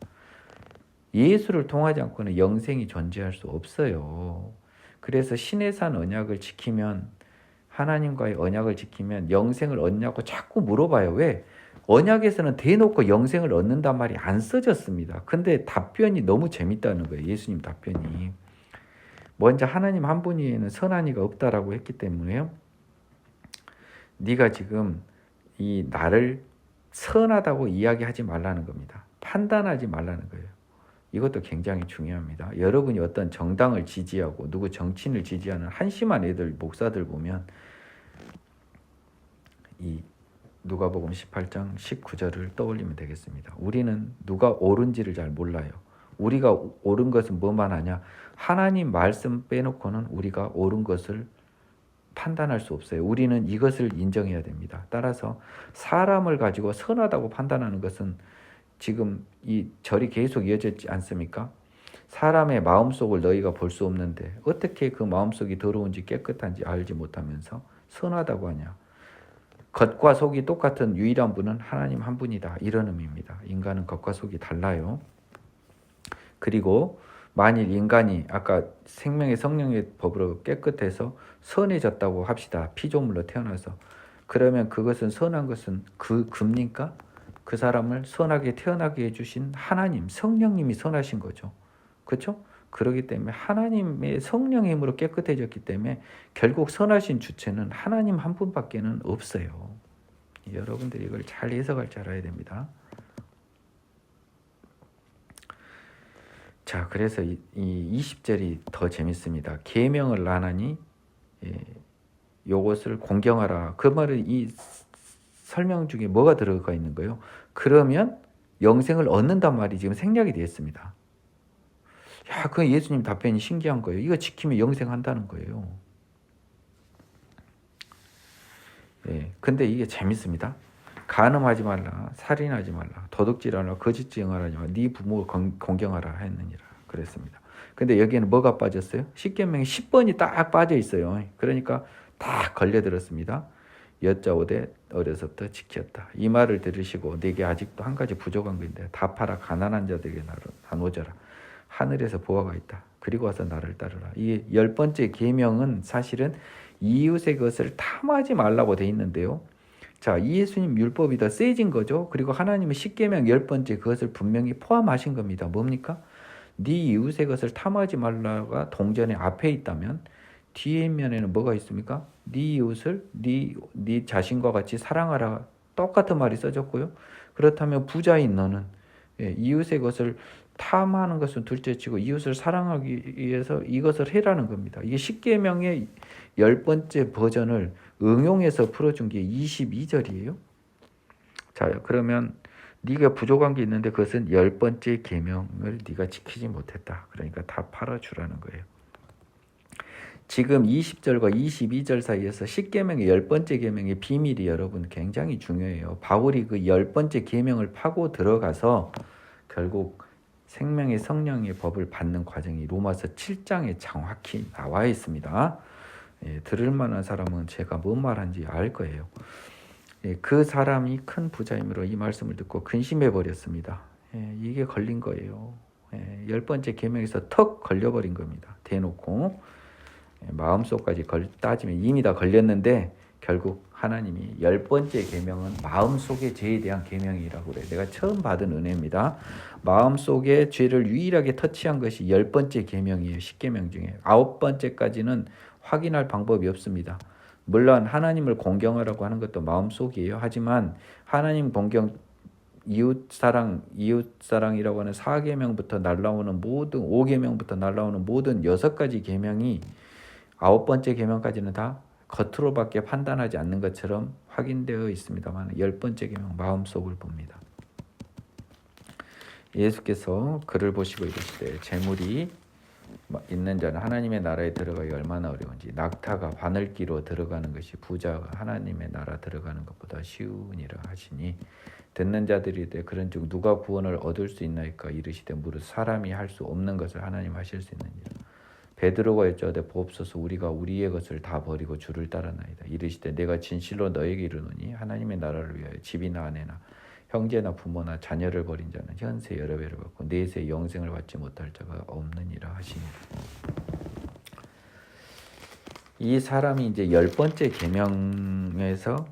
예수를 통하지 않고는 영생이 존재할 수 없어요. 그래서 신의 산 언약을 지키면 하나님과의 언약을 지키면 영생을 얻냐고 자꾸 물어봐요. 왜? 언약에서는 대놓고 영생을 얻는단 말이 안 써졌습니다. 근데 답변이 너무 재밌다는 거예요. 예수님 답변이. 먼저 하나님 한 분 외에는 선한 이가 없다라고 했기 때문에요. 네가 지금 이 나를 선하다고 이야기하지 말라는 겁니다. 판단하지 말라는 거예요. 이것도 굉장히 중요합니다. 여러분이 어떤 정당을 지지하고 누구 정치인을 지지하는 한심한 애들 목사들 보면 이 누가복음 18장 19절을 떠올리면 되겠습니다. 우리는 누가 옳은지를 잘 몰라요. 우리가 옳은 것은 뭐만 하냐? 하나님 말씀 빼놓고는 우리가 옳은 것을 판단할 수 없어요. 우리는 이것을 인정해야 됩니다. 따라서 사람을 가지고 선하다고 판단하는 것은 지금 이 절이 계속 이어졌지 않습니까? 사람의 마음속을 너희가 볼 수 없는데 어떻게 그 마음속이 더러운지 깨끗한지 알지 못하면서 선하다고 하냐? 겉과 속이 똑같은 유일한 분은 하나님 한 분이다. 이런 의미입니다. 인간은 겉과 속이 달라요. 그리고 만일 인간이 아까 생명의 성령의 법으로 깨끗해서 선해졌다고 합시다. 피조물로 태어나서. 그러면 그것은 선한 것은 그입니까? 그 사람을 선하게 태어나게 해주신 하나님, 성령님이 선하신 거죠. 그렇죠? 그렇기 때문에 하나님의 성령의 힘으로 깨끗해졌기 때문에 결국 선하신 주체는 하나님 한 분밖에는 없어요. 여러분들이 이걸 잘 해석할 줄 알아야 됩니다. 자, 그래서 이 20절이 더 재밌습니다. 계명을 안 하니 요것을 공경하라. 그 말은 이 설명 중에 뭐가 들어가 있는 거예요? 그러면 영생을 얻는단 말이 지금 생략이 되었습니다. 야, 그 예수님 답변이 신기한 거예요. 이거 지키면 영생한다는 거예요. 예, 근데 이게 재밌습니다. 간음하지 말라, 살인하지 말라, 도둑질하라, 거짓 증언하지 말라, 네 부모 공경하라 했느니라 그랬습니다. 근데 여기에는 뭐가 빠졌어요? 십계명에 10번이 딱 빠져 있어요. 그러니까 다 걸려들었습니다. 여짜오되 어려서부터 지켰다. 이 말을 들으시고 내게 아직도 한 가지 부족한 것인데 다 팔아 가난한 자들에게 나눠줘라. 하늘에서 보화가 있다. 그리고 와서 나를 따르라. 이 10번째 계명은 사실은 이웃의 것을 탐하지 말라고 돼 있는데요. 자, 이 예수님 율법이 더 세진 거죠. 그리고 하나님의 십계명 10번째 그것을 분명히 포함하신 겁니다. 뭡니까? 네 이웃의 것을 탐하지 말라가 동전의 앞에 있다면 뒤에 면에는 뭐가 있습니까? 네 이웃을 네 자신과 같이 사랑하라. 똑같은 말이 써졌고요. 그렇다면 부자인 너는 이웃의 것을 탐하는 것은 둘째치고 이웃을 사랑하기 위해서 이것을 해라는 겁니다. 이게 십계명의 10번째 버전을 응용해서 풀어준 게 22절이에요. 자, 그러면 네가 부족한 게 있는데 그것은 10번째 계명을 네가 지키지 못했다. 그러니까 다 팔아주라는 거예요. 지금 20절과 22절 사이에서 십계명의 10번째 계명의 비밀이 여러분 굉장히 중요해요. 바울이 그 10번째 계명을 파고 들어가서 결국 생명의 성령의 법을 받는 과정이 로마서 7장에 정확히 나와 있습니다. 들을 만한 사람은 제가 뭔 말한지 알 거예요. 그 사람이 큰 부자이므로 이 말씀을 듣고 근심해 버렸습니다. 이게 걸린 거예요. 10번째 계명에서 턱 걸려버린 겁니다. 대놓고 마음속까지 따지면 이미 다 걸렸는데 결국 하나님이 10번째 계명은 마음속의 죄에 대한 계명이라고 그래요. 내가 처음 받은 은혜입니다. 마음속의 죄를 유일하게 터치한 것이 10번째 계명이에요. 10계명 중에 9번째까지는 확인할 방법이 없습니다. 물론 하나님을 공경하라고 하는 것도 마음속이에요. 하지만 하나님 공경, 이웃사랑이라고 하는 4계명부터 날라오는 모든 5계명부터 날라오는 모든 6가지 계명이 9번째 계명까지는 다 겉으로밖에 판단하지 않는 것처럼 확인되어 있습니다만 10번째 계명 마음속을 봅니다. 예수께서 그를 보시고 이르시되 재물이 있는 자는 하나님의 나라에 들어가기 얼마나 어려운지 낙타가 바늘기로 들어가는 것이 부자가 하나님의 나라 들어가는 것보다 쉬우니라 하시니 듣는 자들이 이르되 그런즉 누가 구원을 얻을 수 있나이까 이르시되 무릇 사람이 할 수 없는 것을 하나님 하실 수 있느니라. 베드로가 여짜오되 보옵소서 우리가 우리의 것을 다 버리고 주를 따르나이다. 이르시되 내가 진실로 너에게 이르노니 하나님의 나라를 위하여 집이나 아내나 형제나 부모나 자녀를 버린 자는 현세 여러 배를 받고 내세 영생을 받지 못할 자가 없느니라 하시니라. 이 사람이 이제 10번째 계명에서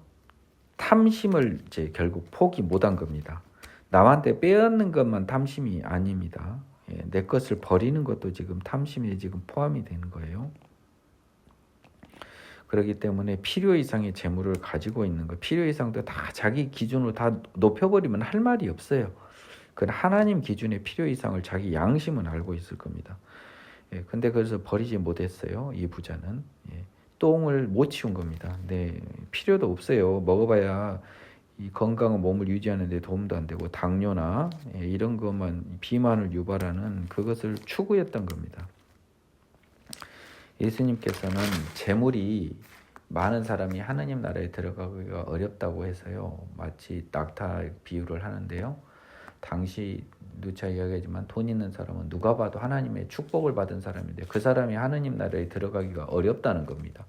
탐심을 이제 결국 포기 못한 겁니다. 남한테 빼앗는 것만 탐심이 아닙니다. 내 것을 버리는 것도 지금 탐심에 지금 포함이 되는 거예요. 그렇기 때문에 필요 이상의 재물을 가지고 있는 거, 필요 이상도 다 자기 기준으로 다 높여버리면 할 말이 없어요. 그건 하나님 기준의 필요 이상을 자기 양심은 알고 있을 겁니다. 근데 그래서 버리지 못했어요. 이 부자는 똥을 못 치운 겁니다. 네, 필요도 없어요. 먹어봐야 이 건강한 몸을 유지하는 데 도움도 안 되고 당뇨나 이런 것만 비만을 유발하는 그것을 추구했던 겁니다. 예수님께서는 재물이 많은 사람이 하나님 나라에 들어가기가 어렵다고 해서요. 마치 낙타 비유를 하는데요. 당시 누차 이야기하지만 돈 있는 사람은 누가 봐도 하나님의 축복을 받은 사람인데 그 사람이 하나님 나라에 들어가기가 어렵다는 겁니다.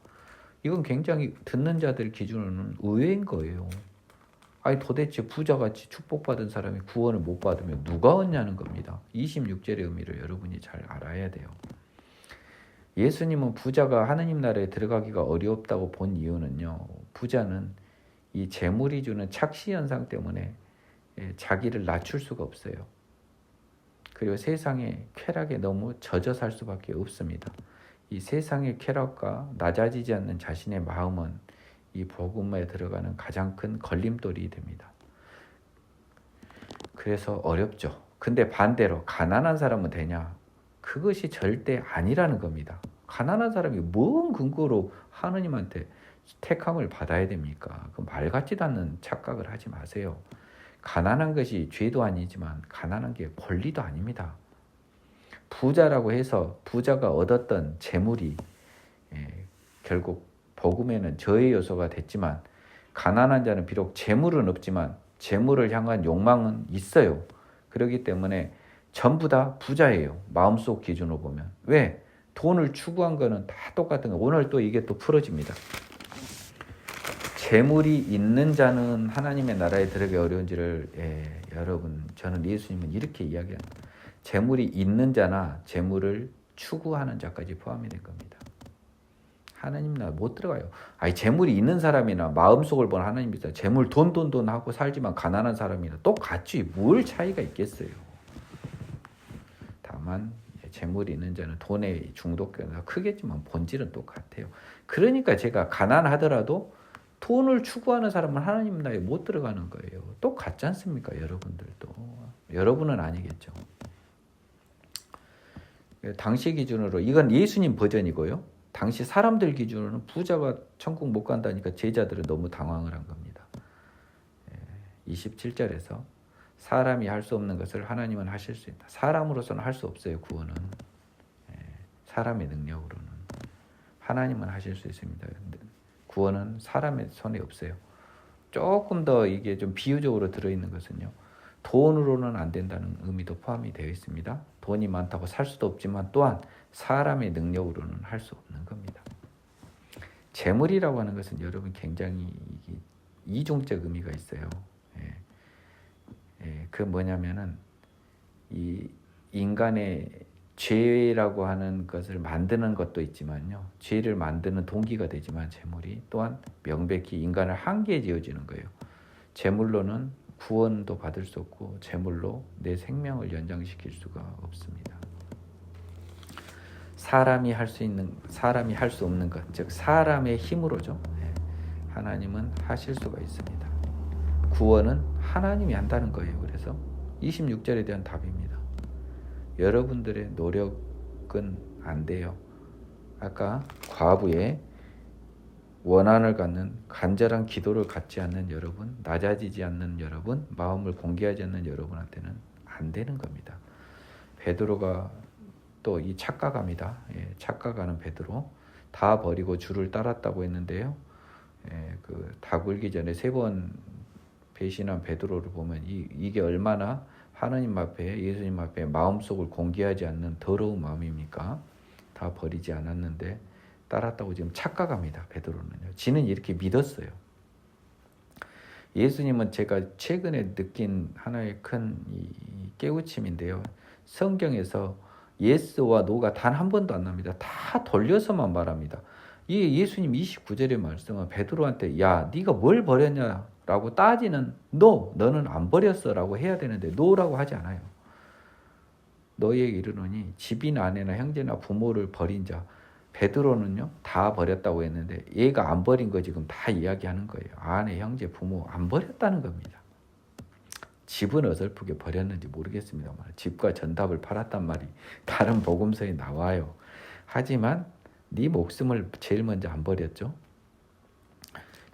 이건 굉장히 듣는 자들 기준으로는 의외인 거예요. 아니 도대체 부자같이 축복받은 사람이 구원을 못 받으면 누가 얻냐는 겁니다. 26절의 의미를 여러분이 잘 알아야 돼요. 예수님은 부자가 하나님 나라에 들어가기가 어렵다고 본 이유는요. 부자는 이 재물이 주는 착시 현상 때문에 자기를 낮출 수가 없어요. 그리고 세상의 쾌락에 너무 젖어 살 수밖에 없습니다. 이 세상의 쾌락과 낮아지지 않는 자신의 마음은 이 복음에 들어가는 가장 큰 걸림돌이 됩니다. 그래서 어렵죠. 근데 반대로 가난한 사람은 되냐? 그것이 절대 아니라는 겁니다. 가난한 사람이 뭔 근거로 하느님한테 택함을 받아야 됩니까? 그 말 같지도 않는 착각을 하지 마세요. 가난한 것이 죄도 아니지만 가난한 게 권리도 아닙니다. 부자라고 해서 부자가 얻었던 재물이 결국 복음에는 저해 요소가 됐지만, 가난한 자는 비록 재물은 없지만 재물을 향한 욕망은 있어요. 그렇기 때문에 전부 다 부자예요. 마음속 기준으로 보면. 왜? 돈을 추구한 거는 다 똑같은 거. 오늘 또 이게 또 풀어집니다. 재물이 있는 자는 하나님의 나라에 들어가기 어려운지를 여러분, 저는 예수님은 이렇게 이야기합니다. 재물이 있는 자나 재물을 추구하는 자까지 포함이 된 겁니다. 하나님 나라 못 들어가요. 아니, 재물이 있는 사람이나 마음속을 본 하나님이다. 재물 돈 하고 살지만 가난한 사람이나 똑같지. 뭘 차이가 있겠어요. 다만 재물이 있는 자는 돈에 중독되거나 크겠지만 본질은 똑같아요. 그러니까 제가 가난하더라도 돈을 추구하는 사람은 하나님 나라에 못 들어가는 거예요. 똑같지 않습니까? 여러분들도. 여러분은 아니겠죠. 당시 기준으로 이건 예수님 버전이고요. 당시 사람들 기준으로는 부자가 천국 못 간다니까 제자들은 너무 당황을 한 겁니다. 27절에서 사람이 할 수 없는 것을 하나님은 하실 수 있다. 사람으로서는 할 수 없어요. 구원은. 사람의 능력으로는. 하나님은 하실 수 있습니다. 구원은 사람의 손에 없어요. 조금 더 이게 좀 비유적으로 들어있는 것은요, 돈으로는 안 된다는 의미도 포함이 되어 있습니다. 돈이 많다고 살 수도 없지만 또한 사람의 능력으로는 할 수 없는 겁니다. 재물이라고 하는 것은 여러분 굉장히 이중적 의미가 있어요. 그 뭐냐면은 이 인간의 죄라고 하는 것을 만드는 것도 있지만요, 죄를 만드는 동기가 되지만 재물이 또한 명백히 인간을 한계에 지어지는 거예요. 재물로는 구원도 받을 수 없고 재물로 내 생명을 연장시킬 수가 없습니다. 사람이 할 수 없는 것, 즉 사람의 힘으로죠. 하나님은 하실 수가 있습니다. 구원은 하나님이 한다는 거예요. 그래서 26절에 대한 답입니다. 여러분들의 노력은 안 돼요. 아까 과부의 원한을 갖는 간절한 기도를 갖지 않는 여러분, 낮아지지 않는 여러분, 마음을 공개하지 않는 여러분한테는 안 되는 겁니다. 베드로가 또 이 착각합니다. 착각하는 베드로, 다 버리고 주를 따랐다고 했는데요. 다 굴기 전에 3번 배신한 베드로를 보면 이게 얼마나 하나님 앞에, 예수님 앞에 마음속을 공개하지 않는 더러운 마음입니까? 다 버리지 않았는데 따랐다고 지금 착각합니다. 베드로는요. 지는 이렇게 믿었어요. 예수님은 제가 최근에 느낀 하나의 큰 깨우침인데요. 성경에서 예스와 노가 단 한 번도 안 납니다. 다 돌려서만 말합니다. 이 예수님 29절의 말씀은 베드로한테 야, 네가 뭘 버렸냐라고 따지는 너는 안 버렸어라고 해야 되는데 노라고 하지 않아요. 너희에게 이르노니 집이나 아내나 형제나 부모를 버린 자, 베드로는요 다 버렸다고 했는데 얘가 안 버린 거 지금 다 이야기하는 거예요. 아내, 형제, 부모 안 버렸다는 겁니다. 집은 어설프게 버렸는지 모르겠습니다만 집과 전답을 팔았단 말이 다른 복음서에 나와요. 하지만 네 목숨을 제일 먼저 안 버렸죠.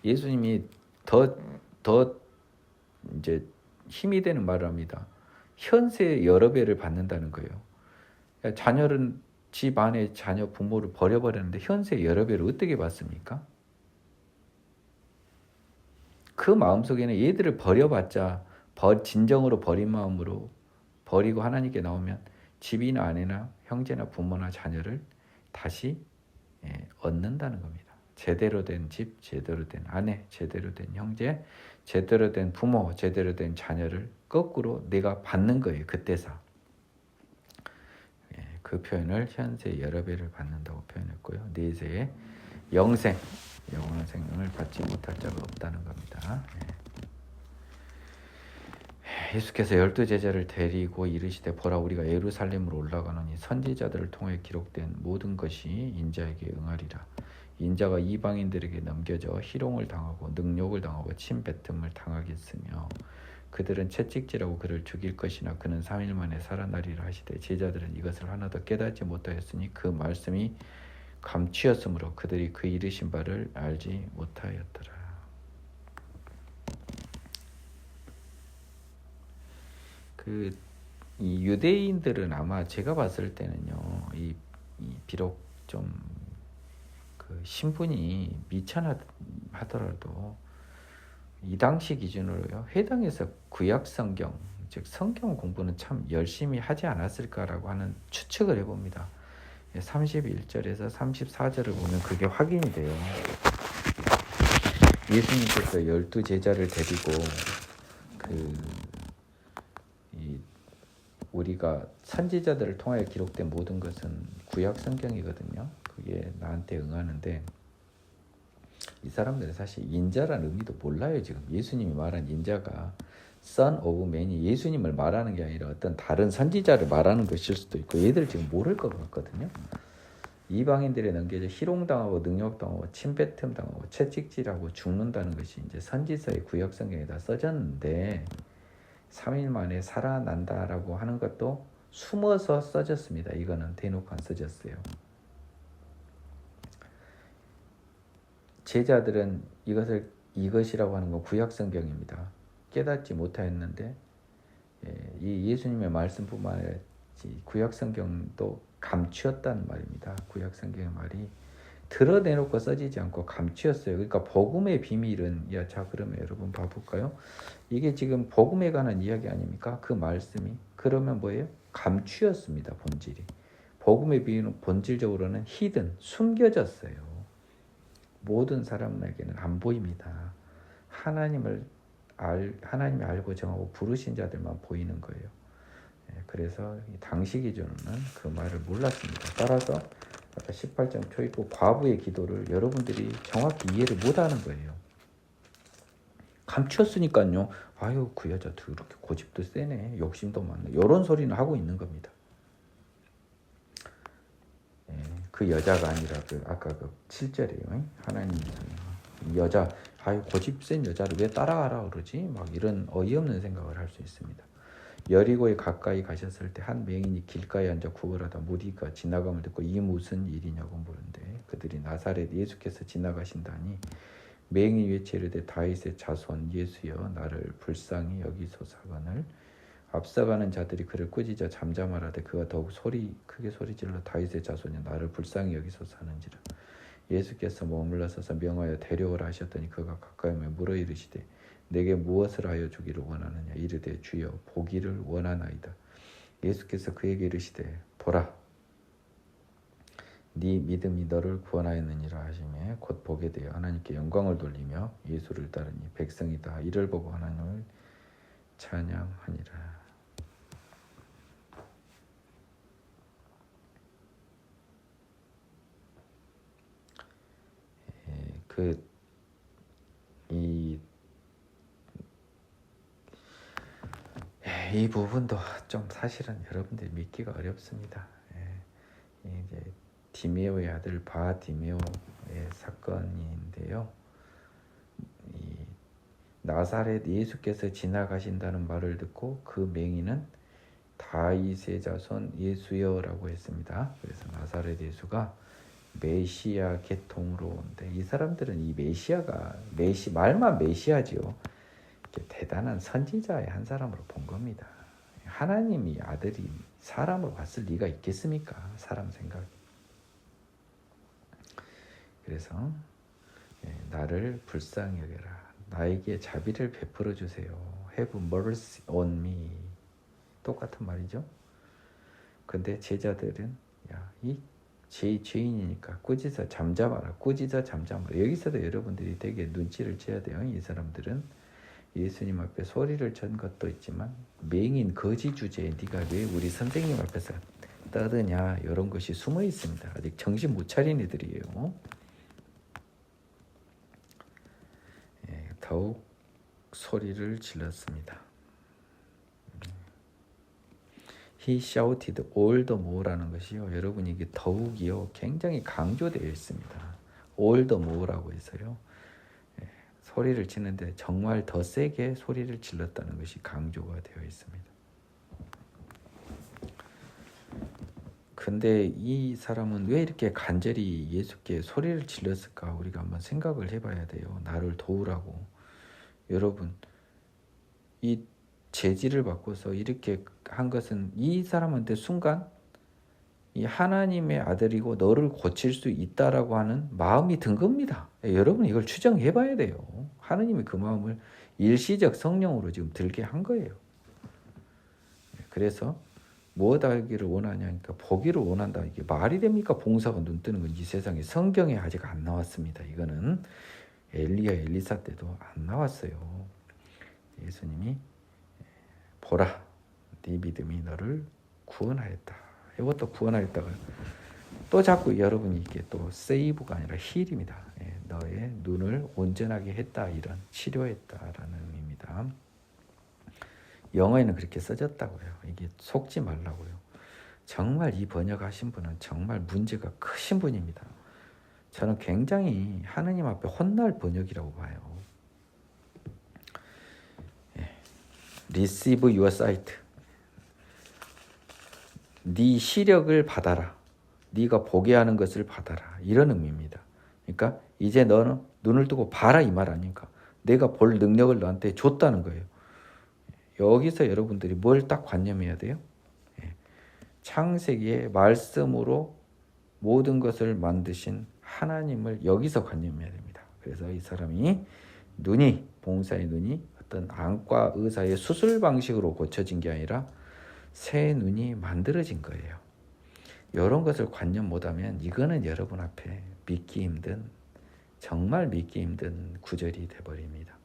예수님이 더 이제 힘이 되는 말을 합니다. 현세 여러 배를 받는다는 거예요. 자녀는 집 안에 자녀 부모를 버려버렸는데 현세 여러 배를 어떻게 받습니까? 그 마음속에는 얘들을 버려봤자 진정으로 버린 마음으로 버리고 하나님께 나오면 집이나 아내나 형제나 부모나 자녀를 다시 얻는다는 겁니다. 제대로 된 집, 제대로 된 아내, 제대로 된 형제, 제대로 된 부모, 제대로 된 자녀를 거꾸로 내가 받는 거예요. 그때서. 그 표현을 현세 여러 배를 받는다고 표현했고요. 내세에 영생, 영원한 생명을 받지 못할 자가 없다는 겁니다. 예수께서 12제자를 데리고 이르시되 보라 우리가 예루살렘으로 올라가노니 선지자들을 통해 기록된 모든 것이 인자에게 응하리라. 인자가 이방인들에게 넘겨져 희롱을 당하고 능욕을 당하고 침뱉음을 당하겠으며 그들은 채찍질하고 그를 죽일 것이나 그는 3일 만에 살아나리라 하시되 제자들은 이것을 하나도 깨닫지 못하였으니 그 말씀이 감추었으므로 그들이 그 이르신 바를 알지 못하였더라. 이 유대인들은 아마 제가 봤을 때는요, 비록 좀 신분이 미천하더라도 이 당시 기준으로요, 해당에서 구약 성경, 즉 성경 공부는 참 열심히 하지 않았을까라고 하는 추측을 해봅니다. 31절에서 34절을 보면 그게 확인이 돼요. 예수님께서 12제자를 데리고 우리가 선지자들을 통하여 기록된 모든 것은 구약 성경이거든요. 그게 나한테 응하는데 이 사람들은 사실 인자라는 의미도 몰라요. 지금 예수님이 말한 인자가 Son of Man이 예수님을 말하는 게 아니라 어떤 다른 선지자를 말하는 것일 수도 있고, 얘들 지금 모를 것 같거든요. 이방인들에 넘겨져 희롱당하고 능욕당하고 침뱉음당하고 채찍질하고 죽는다는 것이 이제 선지서의 구약 성경에 다 써졌는데 3일 만에 살아난다라고 하는 것도 숨어서 써졌습니다. 이거는 대놓고 안 써졌어요. 제자들은 이것이라고 하는 건 구약 성경입니다. 깨닫지 못하였는데 이 예수님의 말씀뿐만 아니라 구약 성경도 감추었다는 말입니다. 구약 성경의 말이 드러내놓고 써지지 않고 감추었어요. 그러니까 복음의 비밀은, 자 그러면 여러분 봐볼까요? 이게 지금 복음에 관한 이야기 아닙니까? 그 말씀이. 그러면 뭐예요? 감추었습니다. 본질이. 복음의 비밀은 본질적으로는 hidden, 숨겨졌어요. 모든 사람에게는 안 보입니다. 하나님이 알고 정하고 부르신 자들만 보이는 거예요. 그래서 당시 기준으로는 그 말을 몰랐습니다. 따라서 아까 18장 초입부 과부의 기도를 여러분들이 정확히 이해를 못하는 거예요. 감추었으니까요. 아유 그 여자도 이렇게 고집도 세네, 욕심도 많네, 이런 소리는 하고 있는 겁니다. 그 여자가 아니라 아까 7절이에요. 하나님께서 이 여자, 아유 고집 센 여자를 왜 따라가라 그러지? 막 이런 어이없는 생각을 할 수 있습니다. 여리고에 가까이 가셨을 때 한 맹인이 길가에 앉아 구걸하다 무리가 지나감을 듣고 이 무슨 일이냐고 물은데 그들이 나사렛 예수께서 지나가신다니 맹인이 외쳐 이르되 다윗의 자손 예수여 나를 불쌍히 여기소서거늘 앞서가는 자들이 그를 꾸짖어 잠잠하라되 그가 더욱 크게 소리질러 다윗의 자손이 나를 불쌍히 여기소서 하는지라. 예수께서 머물러서서 명하여 데려오라 하셨더니 그가 가까이 오며 물어 이르시되 내게 무엇을 하여 주기를 원하느냐. 이르되 주여 보기를 원하나이다. 예수께서 그에게 이르시되 보라 네 믿음이 너를 구원하였느니라 하시매 곧 보게 되어 하나님께 영광을 돌리며 예수를 따르니 백성이 다 이를 보고 하나님을 찬양하니라. 이 부분도 좀 사실은 여러분들이 믿기가 어렵습니다. 이제 디메오의 아들 바디메오의 사건인데요. 이 나사렛 예수께서 지나가신다는 말을 듣고 그 맹인은 다윗의 자손 예수여라고 했습니다. 그래서 나사렛 예수가 메시아 계통으로 온데 이 사람들은 이 메시아가 말만 메시아지요. 대단한 선지자의 한 사람으로 본 겁니다. 하나님이 아들이 사람으로 봤을 리가 있겠습니까? 사람 생각. 그래서 나를 불쌍히 여겨라. 나에게 자비를 베풀어 주세요. Have mercy on me. 똑같은 말이죠. 근데 제자들은 이 죄인이니까 꾸짖어 잠잠하라. 꾸짖어 잠잠하라. 여기서도 여러분들이 되게 눈치를 채야 돼요. 이 사람들은 예수님 앞에 소리를 친 것도 있지만 맹인 거지 주제에 네가 왜 우리 선생님 앞에서 떠드냐, 이런 것이 숨어 있습니다. 아직 정신 못 차린 애들이에요. 더욱 소리를 질렀습니다. He shouted all the more라는 것이요, 여러분 이게 더욱이요 굉장히 강조되어 있습니다. all the more라고 해서요 소리를 치는데 정말 더 세게 소리를 질렀다는 것이 강조가 되어 있습니다. 근데 이 사람은 왜 이렇게 간절히 예수께 소리를 질렀을까? 우리가 한번 생각을 해봐야 돼요. 나를 도우라고. 여러분, 이 죄질을 바꿔서 이렇게 한 것은 이 사람한테 순간 이 하나님의 아들이고 너를 고칠 수 있다라고 하는 마음이 든 겁니다. 여러분 이걸 추정해 봐야 돼요. 하나님이 그 마음을 일시적 성령으로 지금 들게 한 거예요. 그래서 무엇 하기를 원하냐니까 보기를 원한다. 이게 말이 됩니까? 봉사가 눈 뜨는 건 이 세상에 성경에 아직 안 나왔습니다. 이거는 엘리야 엘리사 때도 안 나왔어요. 예수님이 보라 네 믿음이 너를 구원하였다. 이것도 구원하였다가 또 자꾸 여러분이 이게 또 세이브가 아니라 힐입니다. 너의 눈을 온전하게 했다. 이런 치료했다라는 의미입니다. 영어에는 그렇게 써졌다고요. 이게 속지 말라고요. 정말 이 번역하신 분은 정말 문제가 크신 분입니다. 저는 굉장히 하느님 앞에 혼날 번역이라고 봐요. Receive your sight. 네 시력을 받아라. 네가 보게 하는 것을 받아라. 이런 의미입니다. 그러니까 이제 너는 눈을 뜨고 봐라 이 말 아닙니까? 내가 볼 능력을 너한테 줬다는 거예요. 여기서 여러분들이 뭘 딱 관념해야 돼요? 창세기의 말씀으로 모든 것을 만드신 하나님을 여기서 관념해야 됩니다. 그래서 이 사람이 눈이 봉사의 눈이 어떤 안과 의사의 수술 방식으로 고쳐진 게 아니라 새 눈이 만들어진 거예요. 이런 것을 관념 못하면 이거는 여러분 앞에 믿기 힘든 정말 믿기 힘든 구절이 돼버립니다.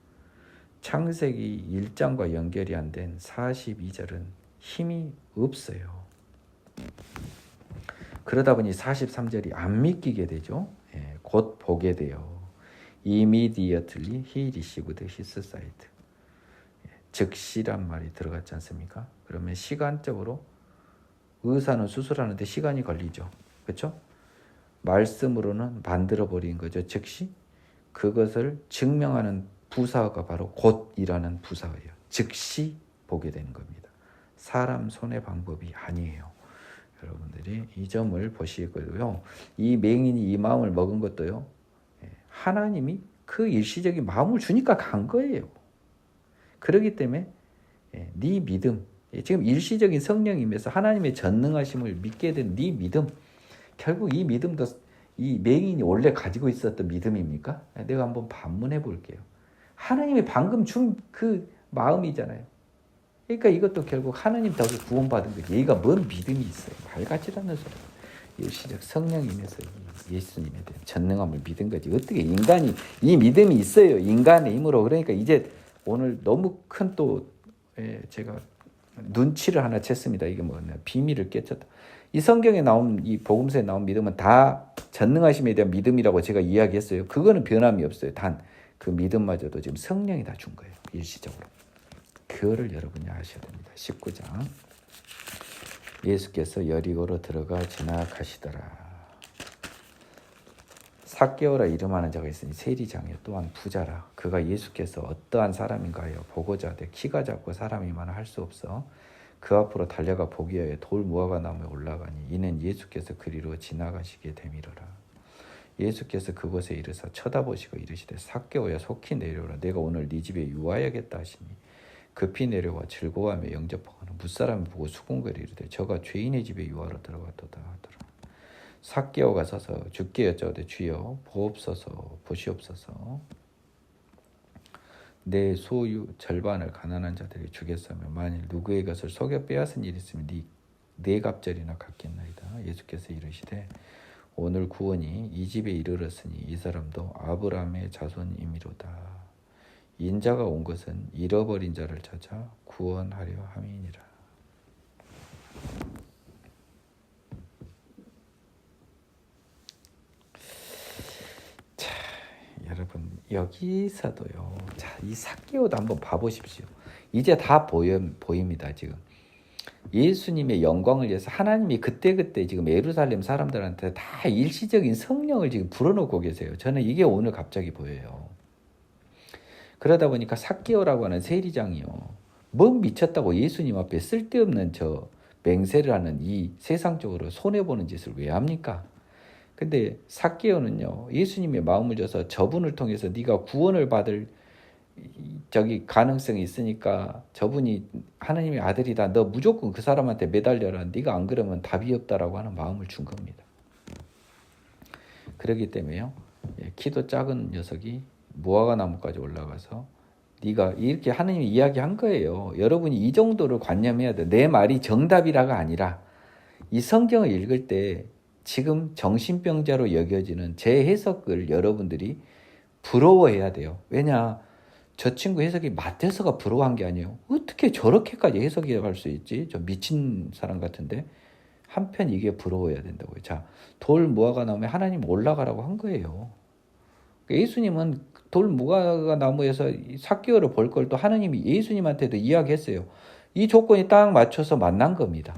창세기 1장과 연결이 안 된 42절은 힘이 없어요. 그러다 보니 43절이 안 믿기게 되죠. 곧 보게 돼요. Immediately he received his sight. 즉시란 말이 들어갔지 않습니까? 그러면 시간적으로 의사는 수술하는데 시간이 걸리죠. 그렇죠? 말씀으로는 만들어버린 거죠. 즉시 그것을 증명하는 부사가 바로 곧이라는 부사예요. 즉시 보게 되는 겁니다. 사람 손의 방법이 아니에요. 여러분들이 이 점을 보시고요. 이 맹인이 이 마음을 먹은 것도요. 하나님이 그 일시적인 마음을 주니까 간 거예요. 그렇기 때문에 네 믿음, 지금 일시적인 성령임에서 하나님의 전능하심을 믿게 된 네 믿음, 결국 이 믿음도 이 맹인이 원래 가지고 있었던 믿음입니까? 내가 한번 반문해 볼게요. 하나님이 방금 준 그 마음이잖아요. 그러니까 이것도 결국 하나님 덕에 구원받은 거지. 얘가 뭔 믿음이 있어요. 말 같지도 않는 소리. 일시적 성령임에서 예수님에 대한 전능함을 믿은 거지. 어떻게 인간이 이 믿음이 있어요. 인간의 힘으로. 그러니까 이제 오늘 너무 큰 또 제가 눈치를 하나 챘습니다. 이게 뭐냐 비밀을 깨쳤다. 이 성경에 나온 이 복음서에 나온 믿음은 다 전능하심에 대한 믿음이라고 제가 이야기했어요. 그거는 변함이 없어요. 단 그 믿음마저도 지금 성령이 다 준 거예요. 일시적으로. 그거를 여러분이 아셔야 됩니다. 19장 예수께서 여리고로 들어가 지나가시더라. 삭개오라 이름하는 자가 있으니 세리장이요 또한 부자라. 그가 예수께서 어떠한 사람인가 하여 보고자 하되 키가 작고 사람이 많아 할 수 없어 그 앞으로 달려가 보기 위하여 돌 무화과 나무에 올라가니 이는 예수께서 그리로 지나가시게 되미러라. 예수께서 그곳에 이르사 쳐다보시고 이르시되 삭개오야 속히 내려오라. 내가 오늘 네 집에 유하여겠다 하시니 급히 내려와 즐거워하며 영접하고는 무사람이 보고 수군거리 이르되 저가 죄인의 집에 유하러 들어갔도다 하더라. 삭개오가 서서 주께 여짜오되 주여 보시옵소서 내 소유 절반을 가난한 자들에게 주겠사며 만일 누구의 것을 속여 빼앗은 일이 있으면 네 갑절이나 갚겠나이다. 예수께서 이르시되 오늘 구원이 이 집에 이르렀으니 이 사람도 아브라함의 자손이미로다. 인자가 온 것은 잃어버린 자를 찾아 구원하려 함이니라. 자, 여러분 여기서도요. 자, 이 삭개오도 한번 봐보십시오. 이제 다 보입니다. 지금 예수님의 영광을 위해서 하나님이 그때그때 지금 예루살렘 사람들한테 다 일시적인 성령을 지금 불어넣고 계세요. 저는 이게 오늘 갑자기 보여요. 그러다 보니까 삭개오라고 하는 세리장이요. 뭐 미쳤다고 예수님 앞에 쓸데없는 저 맹세라는 이 세상적으로 손해보는 짓을 왜 합니까? 근데 삭개오는요, 예수님의 마음을 줘서 저분을 통해서 네가 구원을 받을 저기 가능성이 있으니까 저분이 하나님의 아들이다. 너 무조건 그 사람한테 매달려라. 네가 안 그러면 답이 없다라고 하는 마음을 준 겁니다. 그렇기 때문에요, 키도 작은 녀석이 무화과 나무까지 올라가서 네가 이렇게 하나님이 이야기한 거예요. 여러분이 이 정도를 관념해야 돼. 내 말이 정답이라가 아니라 이 성경을 읽을 때 지금 정신병자로 여겨지는 제 해석을 여러분들이 부러워해야 돼요. 왜냐, 저 친구 해석이 맞대서가 부러워한 게 아니에요. 어떻게 저렇게까지 해석해갈 수 있지? 저 미친 사람 같은데. 한편 이게 부러워야 된다고요. 자, 돌 무화과 나무에 하나님 올라가라고 한 거예요. 예수님은 돌 무화과 나무에서 삭개오를 볼 걸 또 하나님이 예수님한테도 이야기했어요. 이 조건이 딱 맞춰서 만난 겁니다.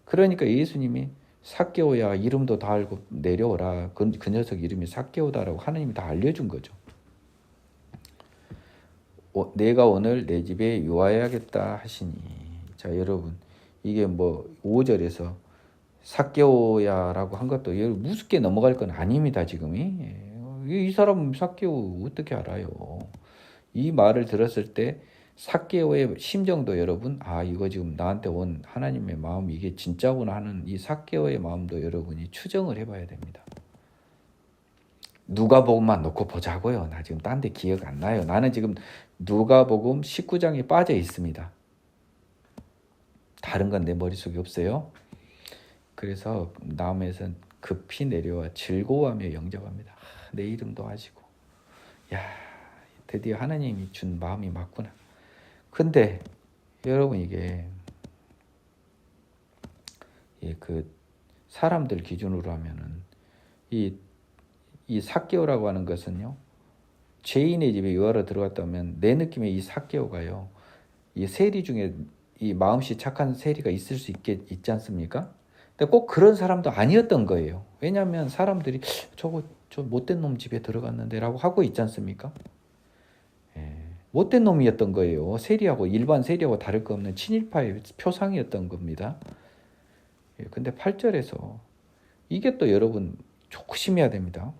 그러니까 예수님이 삭개오야, 이름도 다 알고 내려오라. 그 녀석 이름이 삭개오다라고 하나님이 다 알려준 거죠. 내가 오늘 내 집에 유하여야겠다 하시니. 자, 여러분, 이게 뭐 5절에서 삭개오야라고 한 것도 무섭게 넘어갈 건 아닙니다. 지금이 이 사람은 삭개오 어떻게 알아요? 이 말을 들었을 때 삭개오의 심정도 여러분, 이거 지금 나한테 온 하나님의 마음, 이게 진짜구나 하는 이 삭개오의 마음도 여러분이 추정을 해봐야 됩니다. 누가복음만 놓고 보자고요. 나 지금 딴 데 기억 안 나요. 나는 지금 누가복음 19장에 빠져 있습니다. 다른 건 내 머릿속에 없어요. 그래서 나무에선 급히 내려와 즐거워하며 영접합니다. 내 이름도 아시고, 야, 드디어 하나님이 준 마음이 맞구나. 근데 여러분, 이게 그 사람들 기준으로 하면은 이 삭개오라고 하는 것은요, 죄인의 집에 유하러 들어갔다면 내 느낌에 이 삭개오가요, 이 세리 중에 이 마음씨 착한 세리가 있을 수 있지 않습니까? 근데 꼭 그런 사람도 아니었던 거예요. 왜냐하면 사람들이 저 못된 놈 집에 들어갔는데 라고 하고 있지 않습니까? 못된 놈이었던 거예요. 세리하고 일반 세리하고 다를 거 없는 친일파의 표상이었던 겁니다. 근데 8절에서 이게 또 여러분 조심해야 됩니다.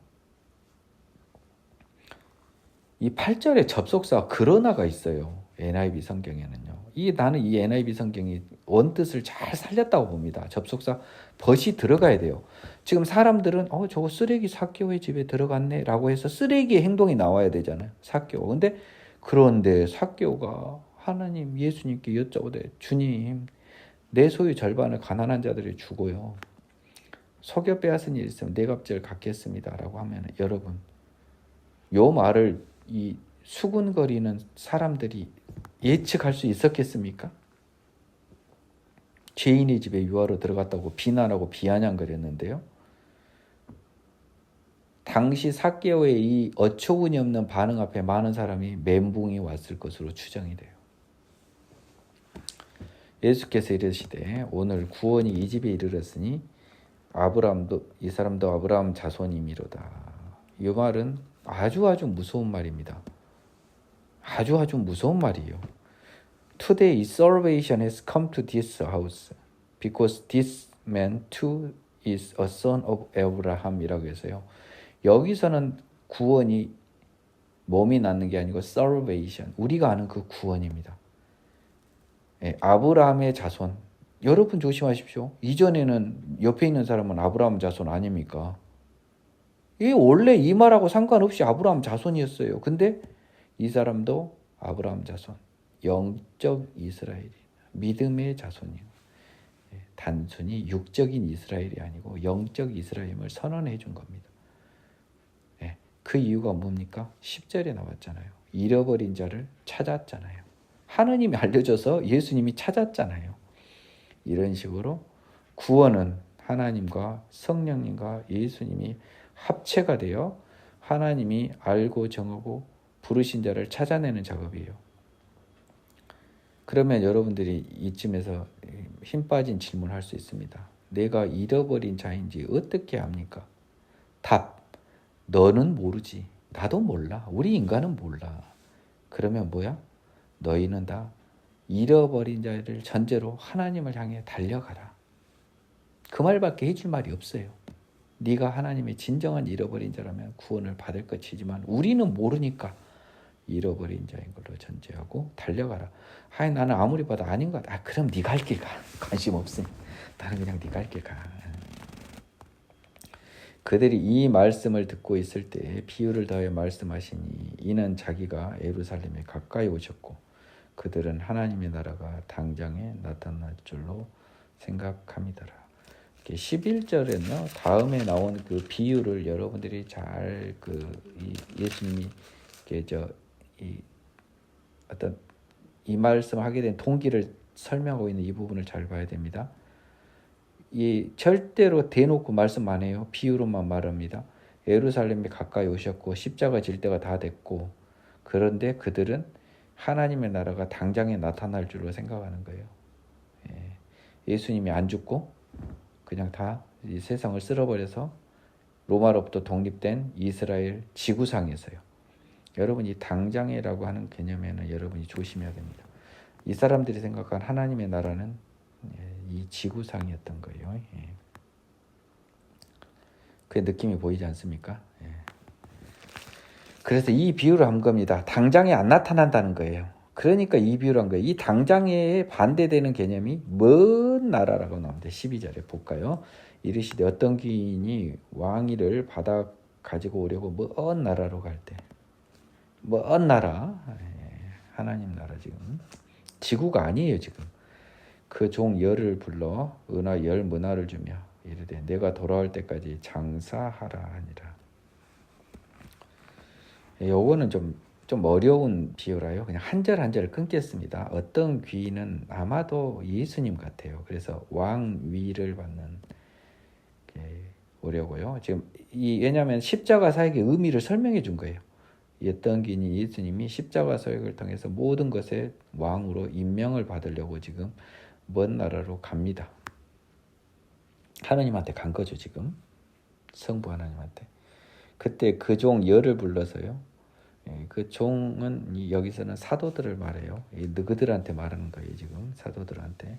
이 8절에 접속사 그러나가 있어요. NIV 성경에는요. 나는 이 NIV 성경이 원뜻을 잘 살렸다고 봅니다. 접속사 벗이 들어가야 돼요. 지금 사람들은 저거 쓰레기 삭개오의 집에 들어갔네 라고 해서 쓰레기의 행동이 나와야 되잖아요. 삭개오. 그런데 삭개오가 하나님 예수님께 여쭤보되, 주님, 내 소유 절반을 가난한 자들이 주고요, 속여 빼앗은 일 있으면 내 값을 갚겠습니다 라고 하면, 여러분, 요 말을 이 수군거리는 사람들이 예측할 수 있었겠습니까? 죄인의 집에 유하로 들어갔다고 비난하고 비아냥거렸는데요. 당시 삭개오의 이 어처구니 없는 반응 앞에 많은 사람이 멘붕이 왔을 것으로 추정이 돼요. 예수께서 이르시되, 오늘 구원이 이 집에 이르렀으니 이 사람도 아브라함 자손이미로다. 이 말은 아주 무서운 말입니다. 아주 무서운 말이에요. Today salvation has come to this house because this man too is a son of Abraham이라고 해서요. 여기서는 구원이 몸이 낫는 게 아니고 salvation, 우리가 아는 그 구원입니다. 아브라함의 자손. 여러분 조심하십시오. 이전에는 옆에 있는 사람은 아브라함 자손 아닙니까? 원래 이 말하고 상관없이 아브라함 자손이었어요. 근데 이 사람도 아브라함 자손, 영적 이스라엘이, 믿음의 자손이고, 단순히 육적인 이스라엘이 아니고 영적 이스라엘임을 선언해 준 겁니다. 그 이유가 뭡니까? 10절에 나왔잖아요. 잃어버린 자를 찾았잖아요. 하느님이 알려줘서 예수님이 찾았잖아요. 이런 식으로 구원은 하나님과 성령님과 예수님이 합체가 되어 하나님이 알고 정하고 부르신 자를 찾아내는 작업이에요. 그러면 여러분들이 이쯤에서 힘 빠진 질문을 할 수 있습니다. 내가 잃어버린 자인지 어떻게 압니까? 답, 너는 모르지. 나도 몰라. 우리 인간은 몰라. 그러면 뭐야? 너희는 다 잃어버린 자를 전제로 하나님을 향해 달려가라. 그 말밖에 해줄 말이 없어요. 네가 하나님의 진정한 잃어버린 자라면 구원을 받을 것이지만 우리는 모르니까 잃어버린 자인 걸로 전제하고 달려가라. 하이 나는 아무리 봐도 아닌 것 같아. 그럼 네가 할 길 가. 관심 없으니 나는 그냥 네가 할 길 가. 그들이 이 말씀을 듣고 있을 때 비유를 더해 말씀하시니 이는 자기가 예루살렘에 가까이 오셨고 그들은 하나님의 나라가 당장에 나타날 줄로 생각함이더라. 11절에는 다음에 나온 그 비유를 여러분들이 잘 예수님이 어떤 이 말씀하게 된 동기를 설명하고 있는 이 부분을 잘 봐야 됩니다. 이 절대로 대놓고 말씀 안 해요. 비유로만 말합니다. 예루살렘에 가까이 오셨고 십자가 질 때가 다 됐고 그런데 그들은 하나님의 나라가 당장에 나타날 줄로 생각하는 거예요. 예수님이 안 죽고 그냥 다 이 세상을 쓸어버려서 로마로부터 독립된 이스라엘 지구상에서요. 여러분 이 당장이라고 하는 개념에는 여러분이 조심해야 됩니다. 이 사람들이 생각한 하나님의 나라는 이 지구상이었던 거예요. 그 느낌이 보이지 않습니까? 그래서 이 비유를 한 겁니다. 당장에 안 나타난다는 거예요. 그러니까 이 비유를 한 거예요. 이 당장에 반대되는 개념이 먼 나라라고 나옵니다. 12절에 볼까요? 이르시되 어떤 귀인이 왕위를 받아 가지고 오려고 먼 나라로 갈 때, 먼 나라, 하나님 나라 지금 지구가 아니에요 지금. 그 종 열을 불러 은하 열 문화를 주며 이르되 내가 돌아올 때까지 장사하라 하니라. 요거는 좀 어려운 비유라요. 그냥 한 절 한 절을 끊겠습니다. 어떤 귀인은 아마도 예수님 같아요. 그래서 왕위를 받는 오려고요. 지금 왜냐하면 십자가 사역의 의미를 설명해 준 거예요. 어떤 귀인이 예수님이 십자가 사역을 통해서 모든 것의 왕으로 임명을 받으려고 지금 먼 나라로 갑니다. 하나님한테 간 거죠 지금. 성부 하나님한테. 그때 그 종 열을 불러서요. 그 종은 여기서는 사도들을 말해요. 너희들한테 말하는 거예요 지금. 사도들한테.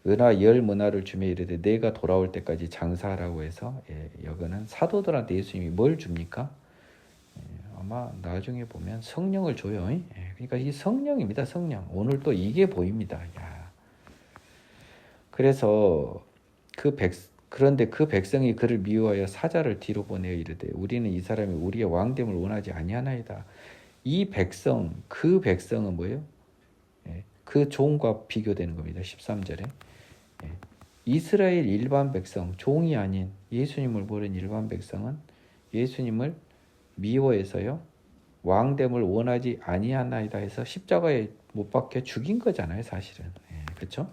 은하 열 문화를 주며 이르되 내가 돌아올 때까지 장사하라고 해서 여기는 사도들한테 예수님이 뭘 줍니까? 아마 나중에 보면 성령을 줘요. 그러니까 이 성령입니다. 성령. 오늘 또 이게 보입니다. 야. 그래서 그런데 그 백성이 그를 미워하여 사자를 뒤로 보내어 이르되 우리는 이 사람이 우리의 왕됨을 원하지 아니하나이다. 이 백성, 그 백성은 뭐예요? 그 종과 비교되는 겁니다. 13절에. 이스라엘 일반 백성, 종이 아닌 예수님을 모르는 일반 백성은 예수님을 미워해서요. 왕됨을 원하지 아니하나이다 해서 십자가에 못 박혀 죽인 거잖아요. 사실은. 그렇죠?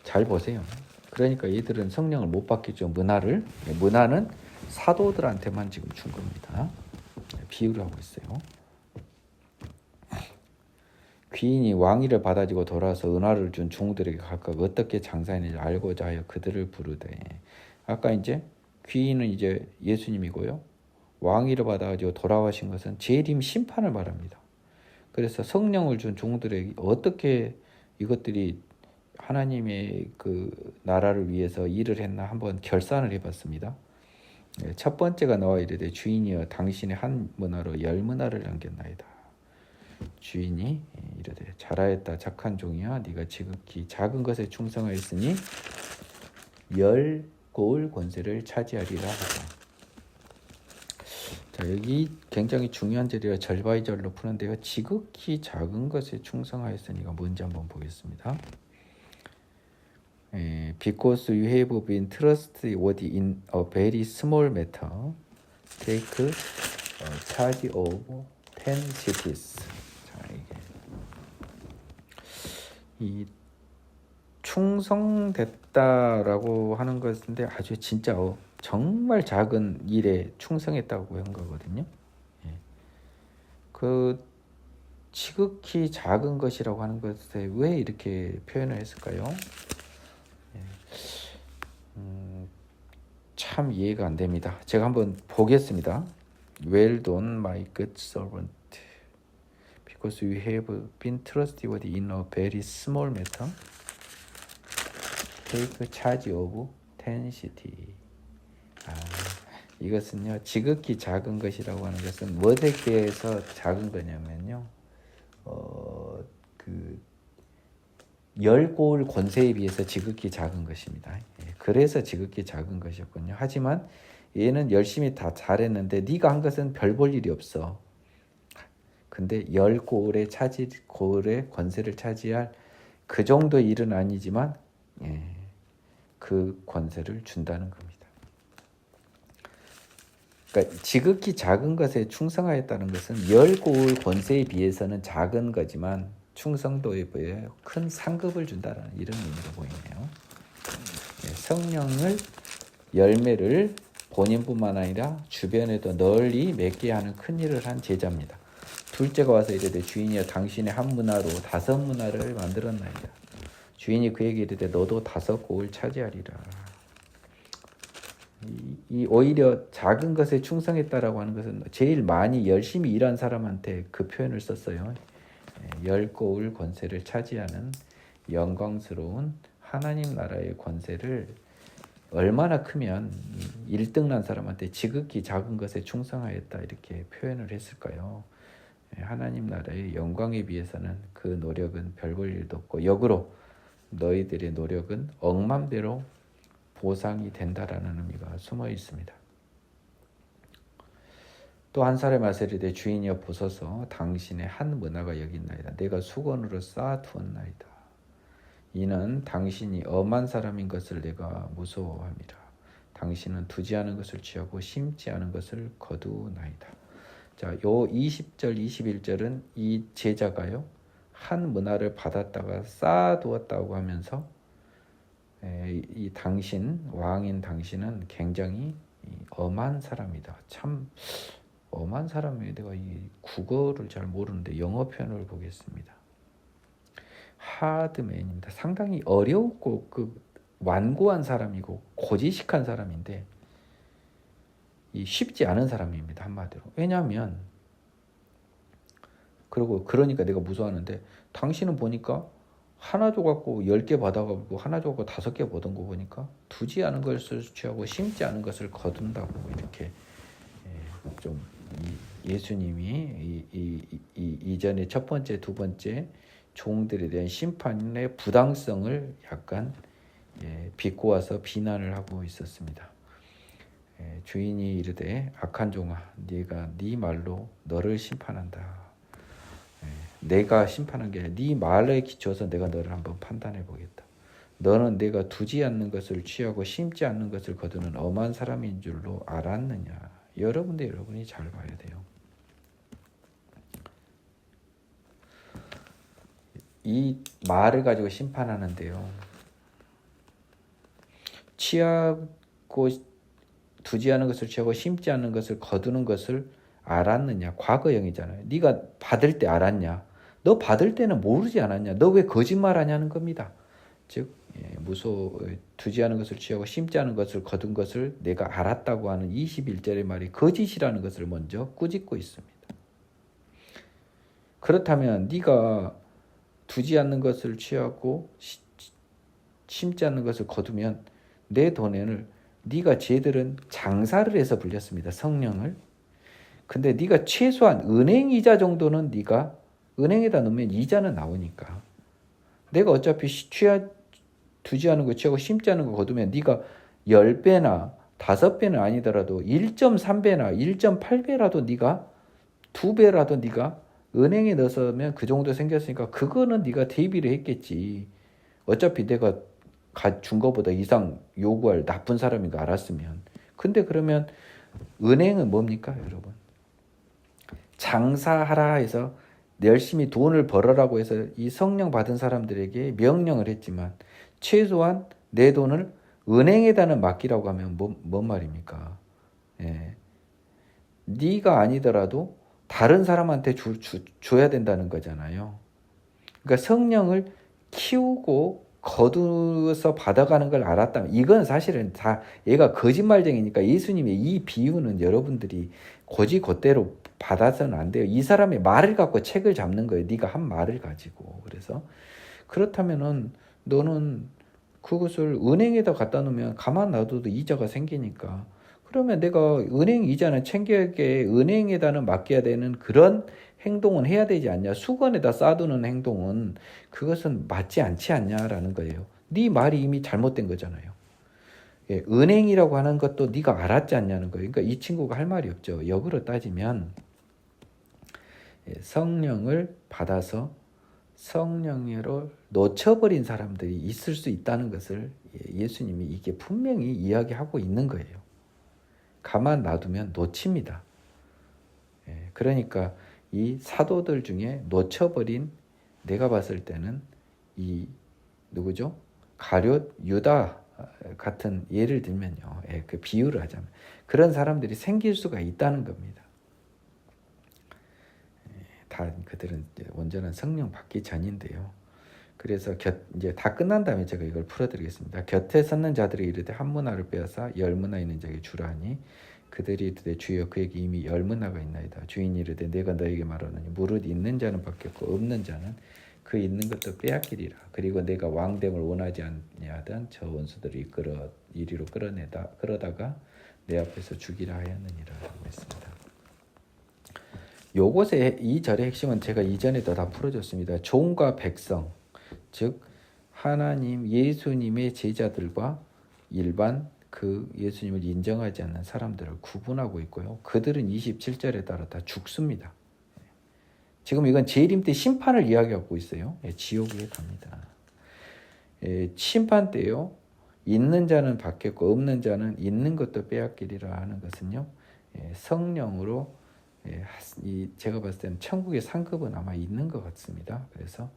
잘 보세요. 그러니까 이들은 성령을 못 받겠죠. 문화는 사도들한테만 지금 준 겁니다. 비유를 하고 있어요. 귀인이 왕위를 받아지고 돌아와서 은화를 준 종들에게 각각 어떻게 장사했는지 알고자 하여 그들을 부르되 아까 이제 귀인은 이제 예수님이고요. 왕위를 받아가지고 돌아오신 것은 재림 심판을 말합니다. 그래서 성령을 준 종들에게 어떻게 이것들이 하나님의 그 나라를 위해서 일을 했나 한번 결산을 해봤습니다. 첫 번째가 나와 이르되 주인이여 당신의 한 문화로 열 문화를 남겼나이다. 주인이 이르되 잘하였다 착한 종이야 네가 지극히 작은 것에 충성하였으니 열 고을 권세를 차지하리라 하다. 자 여기 굉장히 중요한 절이라 절바이절로 푸는데요. 지극히 작은 것에 충성하였으니가 뭔지 한번 보겠습니다. Because you have been trustworthy in a very small matter, take charge of 10 cities. 자, 이 충성됐다라고 하는 것인데 아주 진짜 정말 작은 일에 충성했다고 한 거거든요. 그 지극히 작은 것이라고 하는 것에 왜 이렇게 표현을 했을까요? 참 이해가 안 됩니다. 제가 한번 보겠습니다. Well done, my good servant. because we have been trustworthy in a very small matter. Take charge of density. 이것은요, 지극히 작은 것이라고 하는 것은 무엇에 비해서 작은 거냐면요, 그 열골 권세에 비해서 지극히 작은 것입니다. 그래서 지극히 작은 것이었군요. 하지만 얘는 열심히 다 잘했는데 네가 한 것은 별 볼 일이 없어. 근데 열골의 골의 권세를 차지할 그 정도 일은 아니지만 그 권세를 준다는 겁니다. 그러니까 지극히 작은 것에 충성하였다는 것은 열골 권세에 비해서는 작은 거지만 충성도에 비해 큰 상급을 준다는 이런 의미로 보이네요. 성령을 열매를 본인뿐만 아니라 주변에도 널리 맺게 하는 큰 일을 한 제자입니다. 둘째가 와서 이르되 주인이여 당신의 한 문화로 5 문화를 만들었나이다. 주인이 그에게 이르되 너도 5 곡을 차지하리라. 이 오히려 작은 것에 충성했다라고 하는 것은 제일 많이 열심히 일한 사람한테 그 표현을 썼어요. 10고을 권세를 차지하는 영광스러운 하나님 나라의 권세를 얼마나 크면 1등 난 사람한테 지극히 작은 것에 충성하였다 이렇게 표현을 했을까요? 하나님 나라의 영광에 비해서는 그 노력은 별 볼 일도 없고 역으로 너희들의 노력은 억만배로 보상이 된다라는 의미가 숨어 있습니다. 또 한 사람이 와서 이르되 주인이여 보소서 당신의 한 문화가 여기 있나이다. 내가 수건으로 쌓아두었나이다. 이는 당신이 엄한 사람인 것을 내가 무서워함이라. 당신은 두지 않은 것을 취하고 심지 않은 것을 거두나이다. 자, 요 20절 21절은 이 제자가요 한 문화를 받았다가 쌓아두었다고 하면서 이 당신 왕인 당신은 굉장히 엄한 사람이다. 참 엄한 사람이에요. 내가 이 국어를 잘 모르는데 영어 표현을 보겠습니다. 하드맨입니다. 상당히 어려웠고 완고한 사람이고 고지식한 사람인데 쉽지 않은 사람입니다. 한마디로. 왜냐하면 그러니까 내가 무서워하는데 당신은 보니까 하나 줘갖고 10개 받아가지고 하나 줘갖고 5개 보던 거 보니까 두지 않은 것을 취하고 심지 않은 것을 거둔다고 이렇게 좀 예수님이 이전에 첫 번째, 두 번째 종들에 대한 심판의 부당성을 약간 비꼬아서 비난을 하고 있었습니다. 주인이 이르되 악한 종아 네가 네 말로 너를 심판한다. 내가 심판한 게 아니라 네 말에 기초해서 내가 너를 한번 판단해 보겠다. 너는 내가 두지 않는 것을 취하고 심지 않는 것을 거두는 엄한 사람인 줄로 알았느냐. 여러분이 잘 봐야 돼요. 이 말을 가지고 심판하는데요. 취하고 두지 않은 것을 취하고 심지 않는 것을 거두는 것을 알았느냐. 과거형이잖아요. 네가 받을 때 알았냐. 너 받을 때는 모르지 않았냐. 너 왜 거짓말하냐는 겁니다. 즉 두지 않은 것을 취하고 심지 않은 것을 거둔 것을 내가 알았다고 하는 21절의 말이 거짓이라는 것을 먼저 꾸짖고 있습니다. 그렇다면 네가 두지 않는 것을 취하고 심지 않는 것을 거두면 내 돈을 네가 쟤들은 장사를 해서 불렸습니다. 성령을. 근데 네가 최소한 은행이자 정도는 네가 은행에다 넣으면 이자는 나오니까 내가 어차피 두지 않은 거 취하고 심지 않은 거 거두면 네가 10배나 5배는 아니더라도 1.3배나 1.8배라도 네가 2배라도 네가 은행에 넣었으면 그 정도 생겼으니까 그거는 네가 대비를 했겠지. 어차피 내가 준 거보다 이상 요구할 나쁜 사람인 거 알았으면. 근데 그러면 은행은 뭡니까 여러분? 장사하라 해서 열심히 돈을 벌어라고 해서 이 성령 받은 사람들에게 명령을 했지만 최소한 내 돈을 은행에다는 맡기라고 하면 뭔 말입니까? 네가 아니더라도 다른 사람한테 줘야 된다는 거잖아요. 그러니까 성령을 키우고 거두어서 받아가는 걸 알았다면 이건 사실은 다 얘가 거짓말쟁이니까 예수님의 이 비유는 여러분들이 곧대로 받아서는 안 돼요. 이 사람의 말을 갖고 책을 잡는 거예요. 네가 한 말을 가지고. 그래서 그렇다면은 너는 그것을 은행에다 갖다 놓으면 가만 놔둬도 이자가 생기니까, 그러면 내가 은행 이자는 챙겨야게 은행에다는 맡겨야 되는 그런 행동은 해야 되지 않냐. 수건에다 싸두는 행동은 그것은 맞지 않지 않냐라는 거예요. 네 말이 이미 잘못된 거잖아요. 예, 은행이라고 하는 것도 네가 알았지 않냐는 거예요. 그러니까 이 친구가 할 말이 없죠. 역으로 따지면 성령을 받아서 성령으로 놓쳐버린 사람들이 있을 수 있다는 것을 예수님이 이게 분명히 이야기하고 있는 거예요. 가만 놔두면 놓칩니다. 그러니까 이 사도들 중에 놓쳐버린, 내가 봤을 때는 이 누구죠? 가룟 유다 같은, 예를 들면요, 그 비유를 하자면 그런 사람들이 생길 수가 있다는 겁니다. 다 그들은 온전한 성령 받기 전인데요. 그래서 이제 다 끝난 다음에 제가 이걸 풀어드리겠습니다. 곁에 섰는 자들이 이르되 한 문화를 빼앗아 열 문화 있는 자에게 주라니, 그들이 이르되 주여 그에게 이미 열 문화가 있나이다. 주인이 이르되 내가 너에게 말하노니 무릇 있는 자는 받겠고 없는 자는 그 있는 것도 빼앗기리라. 그리고 내가 왕됨을 원하지 아니하던 저 원수들을 이리로 끌어다가 내 앞에서 죽이라 하였느니라 라고 했습니다. 요것의 이 절의 핵심은 제가 이전에도 다 풀어줬습니다. 종과 백성, 즉 하나님 예수님의 제자들과 일반 그 예수님을 인정하지 않는 사람들을 구분하고 있고요. 그들은 27절에 따라 다 죽습니다. 지금 이건 재림 때 심판을 이야기하고 있어요. 지옥에 갑니다. 심판 때요, 있는 자는 받겠고 없는 자는 있는 것도 빼앗기리라 하는 것은요, 성령으로, 제가 봤을 때는 천국의 상급은 아마 있는 것 같습니다. 그래서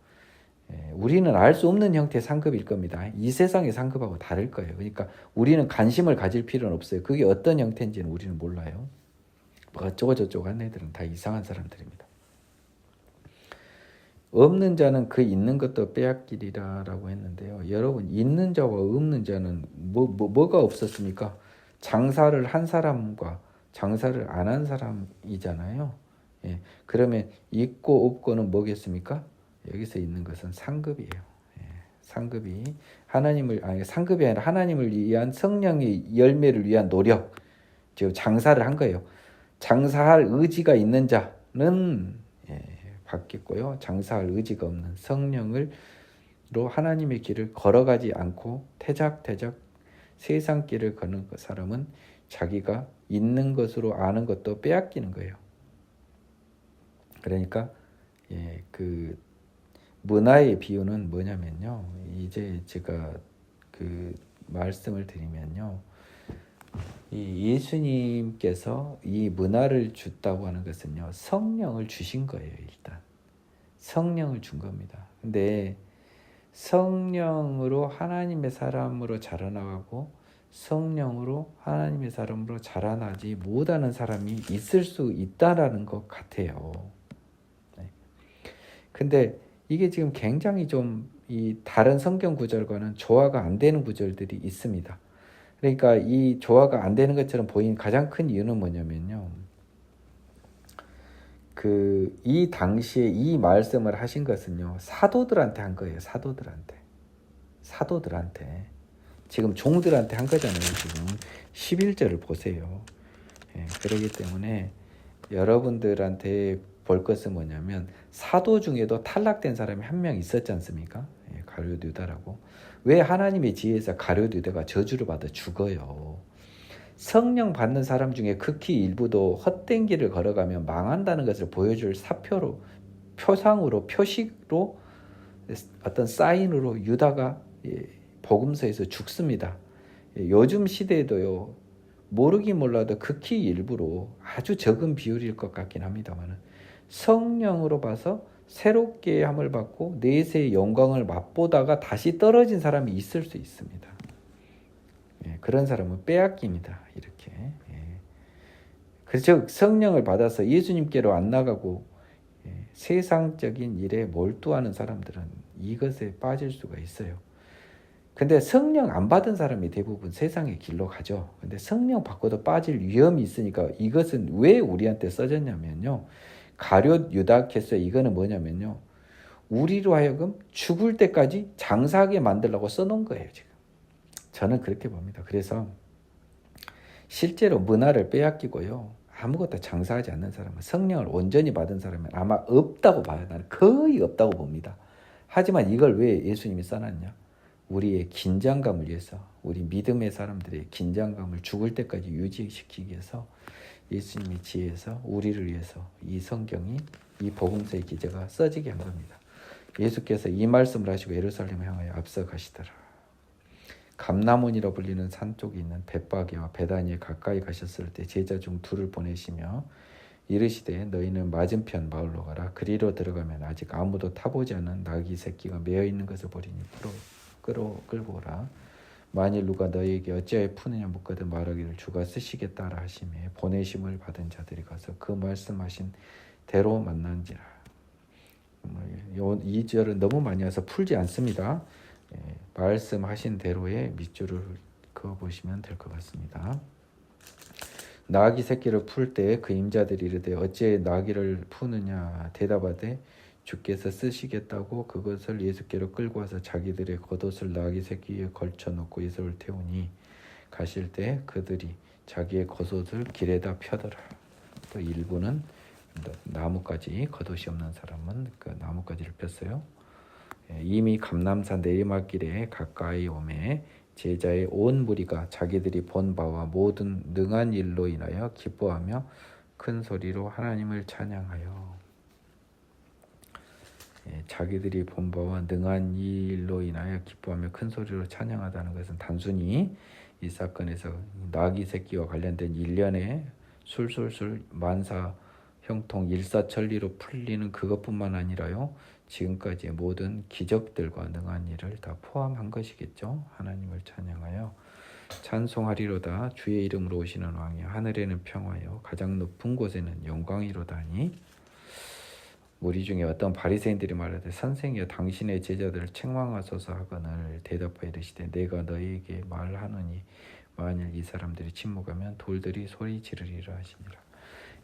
우리는 알 수 없는 형태의 상급일 겁니다. 이 세상의 상급하고 다를 거예요. 그러니까 우리는 관심을 가질 필요는 없어요. 그게 어떤 형태인지는 우리는 몰라요. 뭐 어쩌고 저쩌고 하는 애들은 다 이상한 사람들입니다. 없는 자는 그 있는 것도 빼앗기리라라고 했는데요. 여러분, 있는 자와 없는 자는 뭐가 없었습니까? 장사를 한 사람과 장사를 안 한 사람이잖아요. 그러면 있고 없고는 뭐겠습니까? 여기서 있는 것은 상급이에요. 상급이 상급이 아니라 하나님을 위한 성령의 열매를 위한 노력, 지금 장사를 한 거예요. 장사할 의지가 있는 자는 받겠고요. 장사할 의지가 없는 성령으로 하나님의 길을 걸어가지 않고 태작태작 세상 길을 걷는 그 사람은 자기가 있는 것으로 아는 것도 빼앗기는 거예요. 그러니까 그 문화의 비유는 뭐냐면요, 이제 제가 그 말씀을 드리면요, 이 예수님께서 이 문화를 줬다고 하는 것은요, 성령을 주신 거예요. 일단 성령을 준 겁니다. 근데 성령으로 하나님의 사람으로 자라나가고 성령으로 하나님의 사람으로 자라나지 못하는 사람이 있을 수 있다라는 것 같아요. 근데 이게 지금 굉장히 좀 이 다른 성경 구절과는 조화가 안 되는 구절들이 있습니다. 그러니까 이 조화가 안 되는 것처럼 보이는 가장 큰 이유는 뭐냐면요, 이 당시에 이 말씀을 하신 것은요, 사도들한테 한 거예요. 사도들한테 지금 종들한테 한 거잖아요. 지금 11절을 보세요. 그렇기 때문에 여러분들한테 볼 것은 뭐냐면, 사도 중에도 탈락된 사람이 한 명 있었지 않습니까? 가룟 유다라고. 왜 하나님의 지혜에서 가룟 유다가 저주를 받아 죽어요? 성령 받는 사람 중에 극히 일부도 헛된 길을 걸어가면 망한다는 것을 보여줄 사표로, 표상으로, 표식으로, 어떤 사인으로 유다가 복음서에서 죽습니다. 요즘 시대에도요, 모르긴 몰라도 극히 일부로, 아주 적은 비율일 것 같긴 합니다만, 성령으로 봐서 새롭게 함을 받고 내세의 영광을 맛보다가 다시 떨어진 사람이 있을 수 있습니다. 그런 사람은 빼앗깁니다. 이렇게. 그래서 성령을 받아서 예수님께로 안 나가고 세상적인 일에 몰두하는 사람들은 이것에 빠질 수가 있어요. 근데 성령 안 받은 사람이 대부분 세상의 길로 가죠. 근데 성령 받고도 빠질 위험이 있으니까 이것은 왜 우리한테 써졌냐면요. 가룟 유다케서 이거는 뭐냐면요. 우리로 하여금 죽을 때까지 장사하게 만들려고 써놓은 거예요. 지금. 저는 그렇게 봅니다. 그래서 실제로 문화를 빼앗기고요. 아무것도 장사하지 않는 사람은 성령을 온전히 받은 사람은 아마 없다고 봐요. 나는 거의 없다고 봅니다. 하지만 이걸 왜 예수님이 써놨냐? 우리의 긴장감을 위해서, 우리 믿음의 사람들의 긴장감을 죽을 때까지 유지시키기 위해서 예수님의 지혜에서 우리를 위해서 이 성경이, 이 복음서의 기제가 써지게 한 겁니다. 예수께서 이 말씀을 하시고 예루살렘을 향하여 앞서가시더라. 감람원이라 불리는 산 쪽에 있는 벳바게와 베다니에 가까이 가셨을 때 제자 중 둘을 보내시며 이르시되 너희는 맞은편 마을로 가라. 그리로 들어가면 아직 아무도 타보지 않은 나귀 새끼가 매어 있는 것을 보리니 끌고 오라. 만일 누가 너희에게 어찌하여 푸느냐 묻거든 말하기를 주가 쓰시겠다라 하시매 보내심을 받은 자들이 가서 그 말씀하신 대로 만난지라. 이 절은 너무 많이 와서 풀지 않습니다. 말씀하신 대로의 밑줄을 그어보시면 될 것 같습니다. 나귀 새끼를 풀 때 그 임자들이 이르되 어찌 나귀를 푸느냐 대답하되 주께서 쓰시겠다고 그것을 예수께로 끌고 와서 자기들의 겉옷을 나귀 새끼에 걸쳐놓고 예수를 태우니 가실 때 그들이 자기의 겉옷을 길에다 펴더라. 또 일부는 나뭇가지, 겉옷이 없는 사람은 그 나뭇가지를 폈어요. 이미 감람산 내리막길에 가까이 오매 제자의 온 무리가 자기들이 본 바와 모든 능한 일로 인하여 기뻐하며 큰 소리로 하나님을 찬양하여. 자기들이 본 바와 능한 일로 인하여 기뻐하며 큰 소리로 찬양하다는 것은 단순히 이 사건에서 나귀 새끼와 관련된 일련의 술술술 만사 형통 일사천리로 풀리는 그것뿐만 아니라요. 지금까지의 모든 기적들과 능한 일을 다 포함한 것이겠죠. 하나님을 찬양하여 찬송하리로다. 주의 이름으로 오시는 왕이여 하늘에는 평화여 가장 높은 곳에는 영광이로다니. 무리 중에 어떤 바리새인들이 말하되 선생이여 당신의 제자들을 책망하소서 하거늘 대답하여 이르시되 내가 너희에게 말하노니 만일 이 사람들이 침묵하면 돌들이 소리 지르리라 하시니라.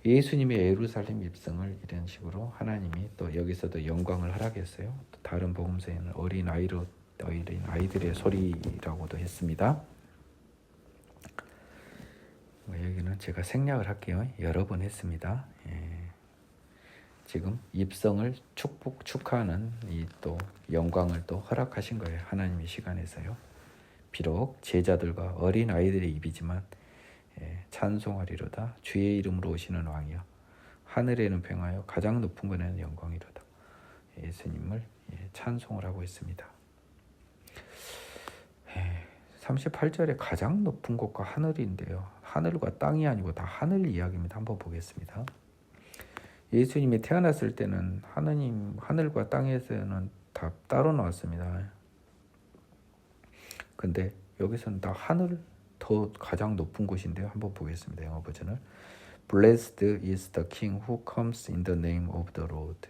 예수님의 예루살렘 입성을 이런 식으로 하나님이 또 여기서도 영광을 허락했어요. 또 다른 복음서에는 어린 아이들의 소리라고도 했습니다. 여기는 제가 생략을 할게요. 여러 번 했습니다. 지금 입성을 축하하는 이 또 영광을 또 허락하신 거예요. 하나님의 시간에서요. 비록 제자들과 어린 아이들의 입이지만 찬송하리로다. 주의 이름으로 오시는 왕이여 하늘에는 평화여 가장 높은 곳에는 영광이로다. 예수님을 찬송을 하고 있습니다. 38절에 가장 높은 곳과 하늘인데요. 하늘과 땅이 아니고 다 하늘 이야기입니다. 한번 보겠습니다. 예수님이 태어났을 때는 하늘과 땅에서는 다 따로 나왔습니다. 근데 여기서는 다 하늘 더 가장 높은 곳인데요. 한번 보겠습니다. 영어 버전을. Blessed is the King who comes in the name of the Lord.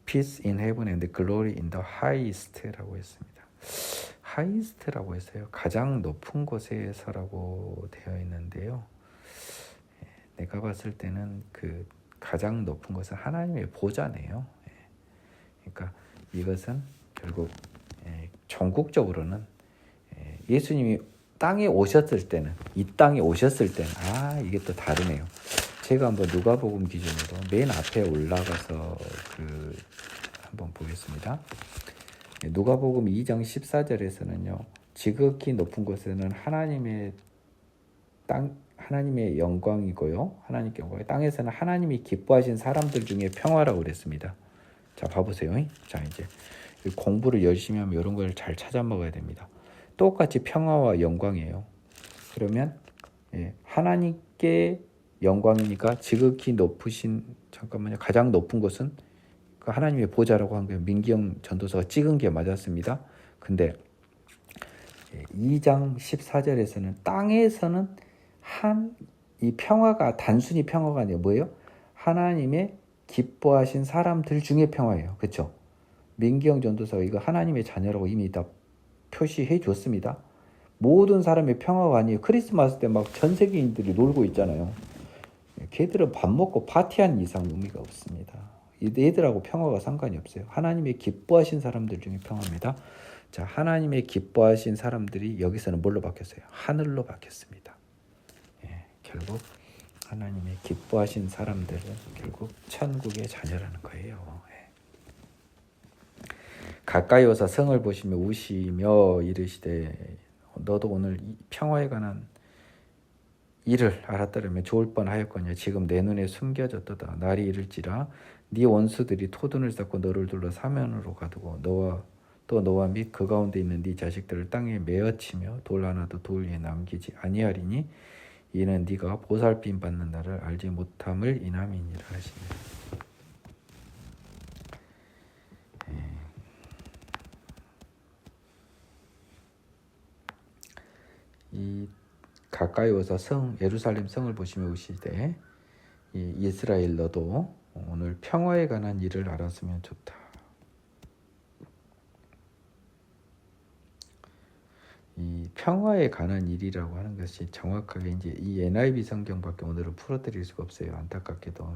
Peace in heaven and glory in the highest라고 했습니다. highest라고 했어요. 가장 높은 곳에서라고 되어 있는데요. 내가 봤을 때는 그 가장 높은 것은 하나님의 보좌네요. 그러니까 이것은 결국 전국적으로는 예수님이 땅에 오셨을 때는 이 땅에 오셨을 때는 이게 또 다르네요. 제가 한번 누가복음 기준으로 맨 앞에 올라가서 한번 보겠습니다. 누가복음 2장 14절에서는요. 지극히 높은 곳에는 하나님의 영광이고요. 하나님께 영광이 땅에서는 하나님이 기뻐하신 사람들 중에 평화라고 그랬습니다. 자, 봐보세요. 자, 이제 공부를 열심히 하면 이런 걸 잘 찾아 먹어야 됩니다. 똑같이 평화와 영광이에요. 그러면 하나님께 영광이니까 지극히 높으신 가장 높은 곳은 그 하나님의 보좌라고 한 거예요. 민기영 전도서가 찍은 게 맞았습니다. 근데 2장 14절에서는 땅에서는 이 평화가 단순히 평화가 아니라 뭐예요? 하나님의 기뻐하신 사람들 중에 평화예요. 그렇죠? 민기영 전도서가 이거 하나님의 자녀라고 이미 다 표시해 줬습니다. 모든 사람의 평화가 아니에요. 크리스마스 때 막 전 세계인들이 놀고 있잖아요. 걔들은 밥 먹고 파티한 이상 의미가 없습니다. 얘들하고 평화가 상관이 없어요. 하나님의 기뻐하신 사람들 중에 평화입니다. 자, 하나님의 기뻐하신 사람들이 여기서는 뭘로 바뀌었어요? 하늘로 바뀌었습니다. 결국 하나님의 기뻐하신 사람들은 결국 천국의 자녀라는 거예요. 가까이 오사 성을 보시며 우시며 이르시되 너도 오늘 평화에 관한 이를 알았더라면 좋을 뻔하였거니와 지금 내 눈에 숨겨졌도다. 날이 이를지라 네 원수들이 토둔을 쌓고 너를 둘러 사면으로 가두고 너와 및 그 가운데 있는 네 자식들을 땅에 메어치며 돌 하나도 돌 위에 남기지 아니하리니 이는 네가 보살핌 받는 날을 알지 못함을 인함이니라 하시네. 이 가까이 오서 예루살렘 성을 보시며 오시되 이스라엘 너도 오늘 평화에 관한 일을 알았으면 좋다. 이 평화에 관한 일이라고 하는 것이 정확하게 이제 이 NIV 성경밖에 오늘은 풀어드릴 수가 없어요. 안타깝게도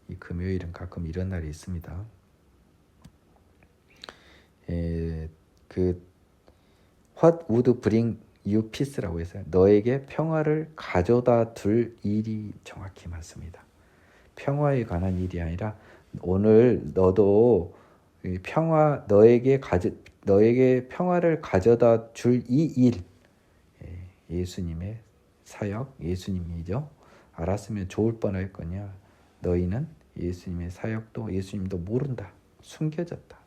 이 금요일은 가끔 이런 날이 있습니다. What would bring you peace라고 해서 너에게 평화를 가져다 둘 일이 정확히 맞습니다. 평화에 관한 일이 아니라 오늘 너도 너에게 평화를 가져다 줄 이 일, 예수님의 사역, 예수님이죠. 알았으면 좋을 뻔했거냐. 너희는 예수님의 사역도 예수님도 모른다. 숨겨졌다.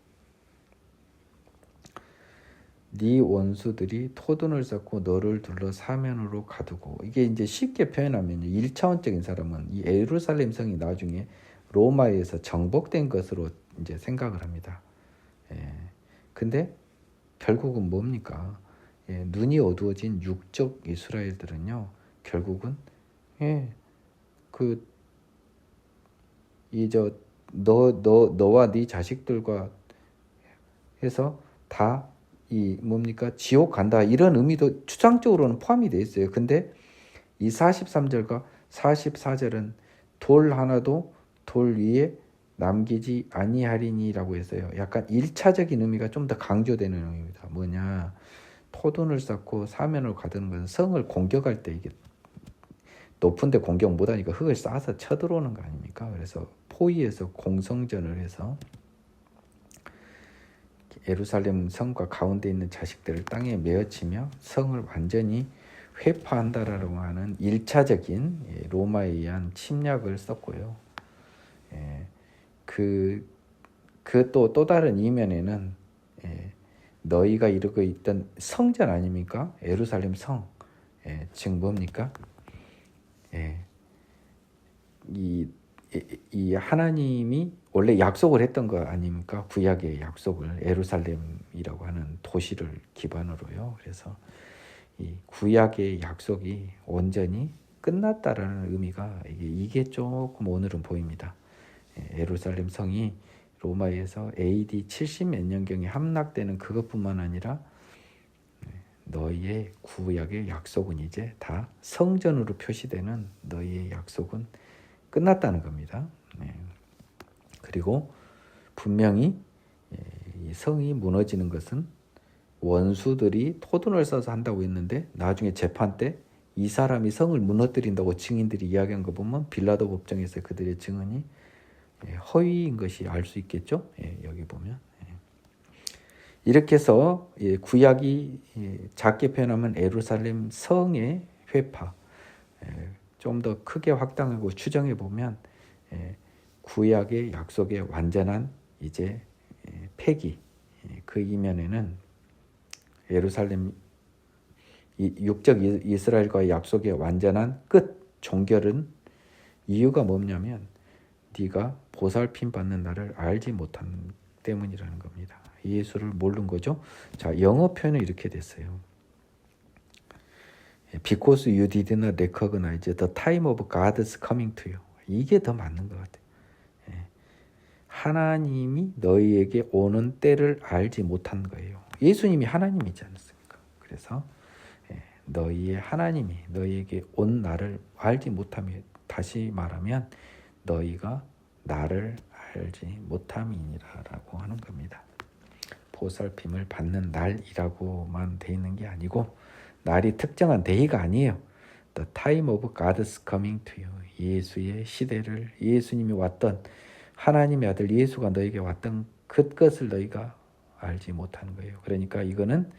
네 원수들이 토둔을 쌓고 너를 둘러 사면으로 가두고, 이게 이제 쉽게 표현하면 1차원적인 사람은 이 예루살렘 성이 나중에 로마에서 정복된 것으로 이제 생각을 합니다. 근데 결국은 뭡니까? 눈이 어두워진 육적 이스라엘들은요, 결국은 너와 네 자식들과 해서 다 지옥 간다, 이런 의미도 추상적으로는 포함이 되어 있어요. 근데 이 43절과 44절은 돌 하나도 돌 위에 남기지 아니하리니라고 했어요. 약간 1차적인 의미가 좀 더 강조되는 의미입니다. 뭐냐, 토둔을 쌓고 사면으로 가두는 것은 성을 공격할 때 이게 높은 데 공격 못하니까 흙을 쌓아서 쳐들어오는 거 아닙니까? 그래서 포위해서 공성전을 해서 예루살렘 성과 가운데 있는 자식들을 땅에 메어치며 성을 완전히 회파한다라고 하는 1차적인 로마에 의한 침략을 썼고요. 또 다른 이면에는 너희가 이루고 있던 성전 아닙니까? 예루살렘 성. 즉 뭡니까? 이 하나님이 원래 약속을 했던 거 아닙니까? 구약의 약속을, 예루살렘이라고 하는 도시를 기반으로요. 그래서 이 구약의 약속이 온전히 끝났다라는 의미가 이게 조금 오늘은 보입니다. 예루살렘 성이 로마에서 AD 70 몇 년경에 함락되는 그것뿐만 아니라 너희의 구약의 약속은 이제 다 성전으로 표시되는 너희의 약속은 끝났다는 겁니다. 그리고 분명히 이 성이 무너지는 것은 원수들이 토둔을 써서 한다고 했는데 나중에 재판 때 이 사람이 성을 무너뜨린다고 증인들이 이야기한 거 보면 빌라도 법정에서 그들의 증언이 허위인 것이 알 수 있겠죠. 여기 보면 이렇게 해서 구약이 작게 표현하면 예루살렘 성의 회파, 좀 더 크게 확장하고 추정해 보면 구약의 약속의 완전한 이제 폐기, 그 이면에는 예루살렘 육적 이스라엘과의 약속의 완전한 끝, 종결은 이유가 뭐냐면 네가 보살핌 받는 날을 알지 못한 때문이라는 겁니다. 예수를 모르는 거죠. 자, 영어 표현은 이렇게 됐어요. Because you did not recognize the time of God's coming to you. 이게 더 맞는 것 같아요. 하나님이 너희에게 오는 때를 알지 못한 거예요. 예수님이 하나님이지 않습니까? 그래서 너희의 하나님이 너희에게 온 나를 알지 못하며, 다시 말하면 너희가 나를 알지 못함이니라라고 하는 겁니다. 보살핌을 받는 날이라고만 돼 있는 게 아니고 날이 특정한 데이가 아니에요. The time of God's coming to you. 예수의 시대를, 예수님이 왔던, 하나님의 아들 예수가 너에게 왔던 그것을 너희가 알지 못하는 거예요. 그러니까 이거는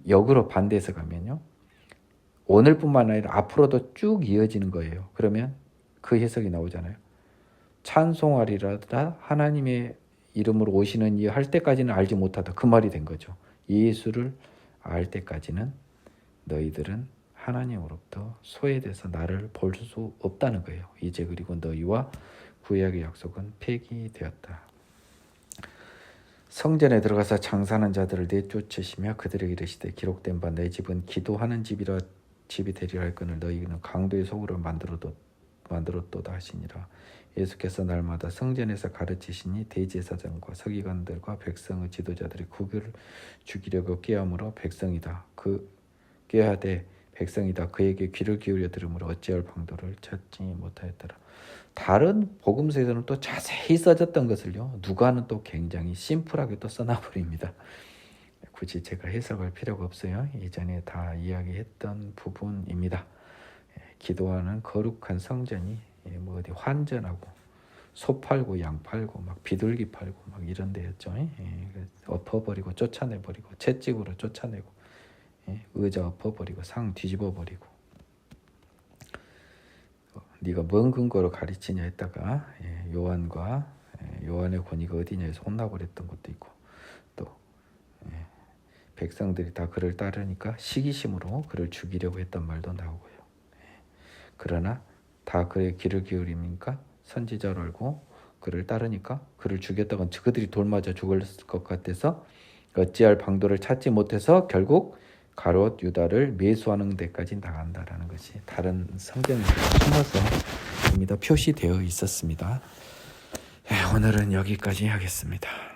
역으로 반대해서 가면요, 오늘뿐만 아니라 앞으로도 쭉 이어지는 거예요. 그러면 그 해석이 나오잖아요. 찬송하리라다 하나님의 이름으로 오시는 이 할 때까지는 알지 못하다, 그 말이 된 거죠. 예수를 알 때까지는 너희들은 하나님으로부터 소외돼서 나를 볼 수 없다는 거예요. 이제 그리고 너희와 구약의 약속은 폐기되었다. 성전에 들어가서 장사하는 자들을 내쫓으시며 그들에게 이르시되 기록된 바 내 집은 기도하는 집이 되리라 할거늘 너희는 강도의 속으로 만들었도다 하시니라. 예수께서 날마다 성전에서 가르치시니 대제사장과 서기관들과 백성의 지도자들이 그를 죽이려고 꾀함으로 꾀하되 백성이다 그에게 귀를 기울여 들으므로 어찌할 방도를 찾지 못하였더라. 다른 복음서에서는 또 자세히 써졌던 것을요, 누가는 또 굉장히 심플하게 또 써놔버립니다. 굳이 제가 해석할 필요가 없어요. 이전에 다 이야기했던 부분입니다. 기도하는 거룩한 성전이 뭐 어디 환전하고 소 팔고 양 팔고 막 비둘기 팔고 막 이런 데였죠. 엎어버리고 쫓아내버리고 채찍으로 쫓아내고 의자 엎어버리고 상 뒤집어버리고 네가 뭔 근거로 가르치냐 했다가 요한의 권위가 어디냐 해서 혼나고 그랬던 것도 있고, 또 백성들이 다 그를 따르니까 시기심으로 그를 죽이려고 했던 말도 나오고요. 그러나 다 그의 귀를 기울이니까 선지자로 알고 그를 따르니까 그를 죽였다간 그들이 돌 맞아 죽을 것 같아서 어찌할 방도를 찾지 못해서 결국 가롯 유다를 매수하는 데까지 나간다라는 것이 다른 성경에서 숨어서 이미 다 표시되어 있었습니다. 오늘은 여기까지 하겠습니다.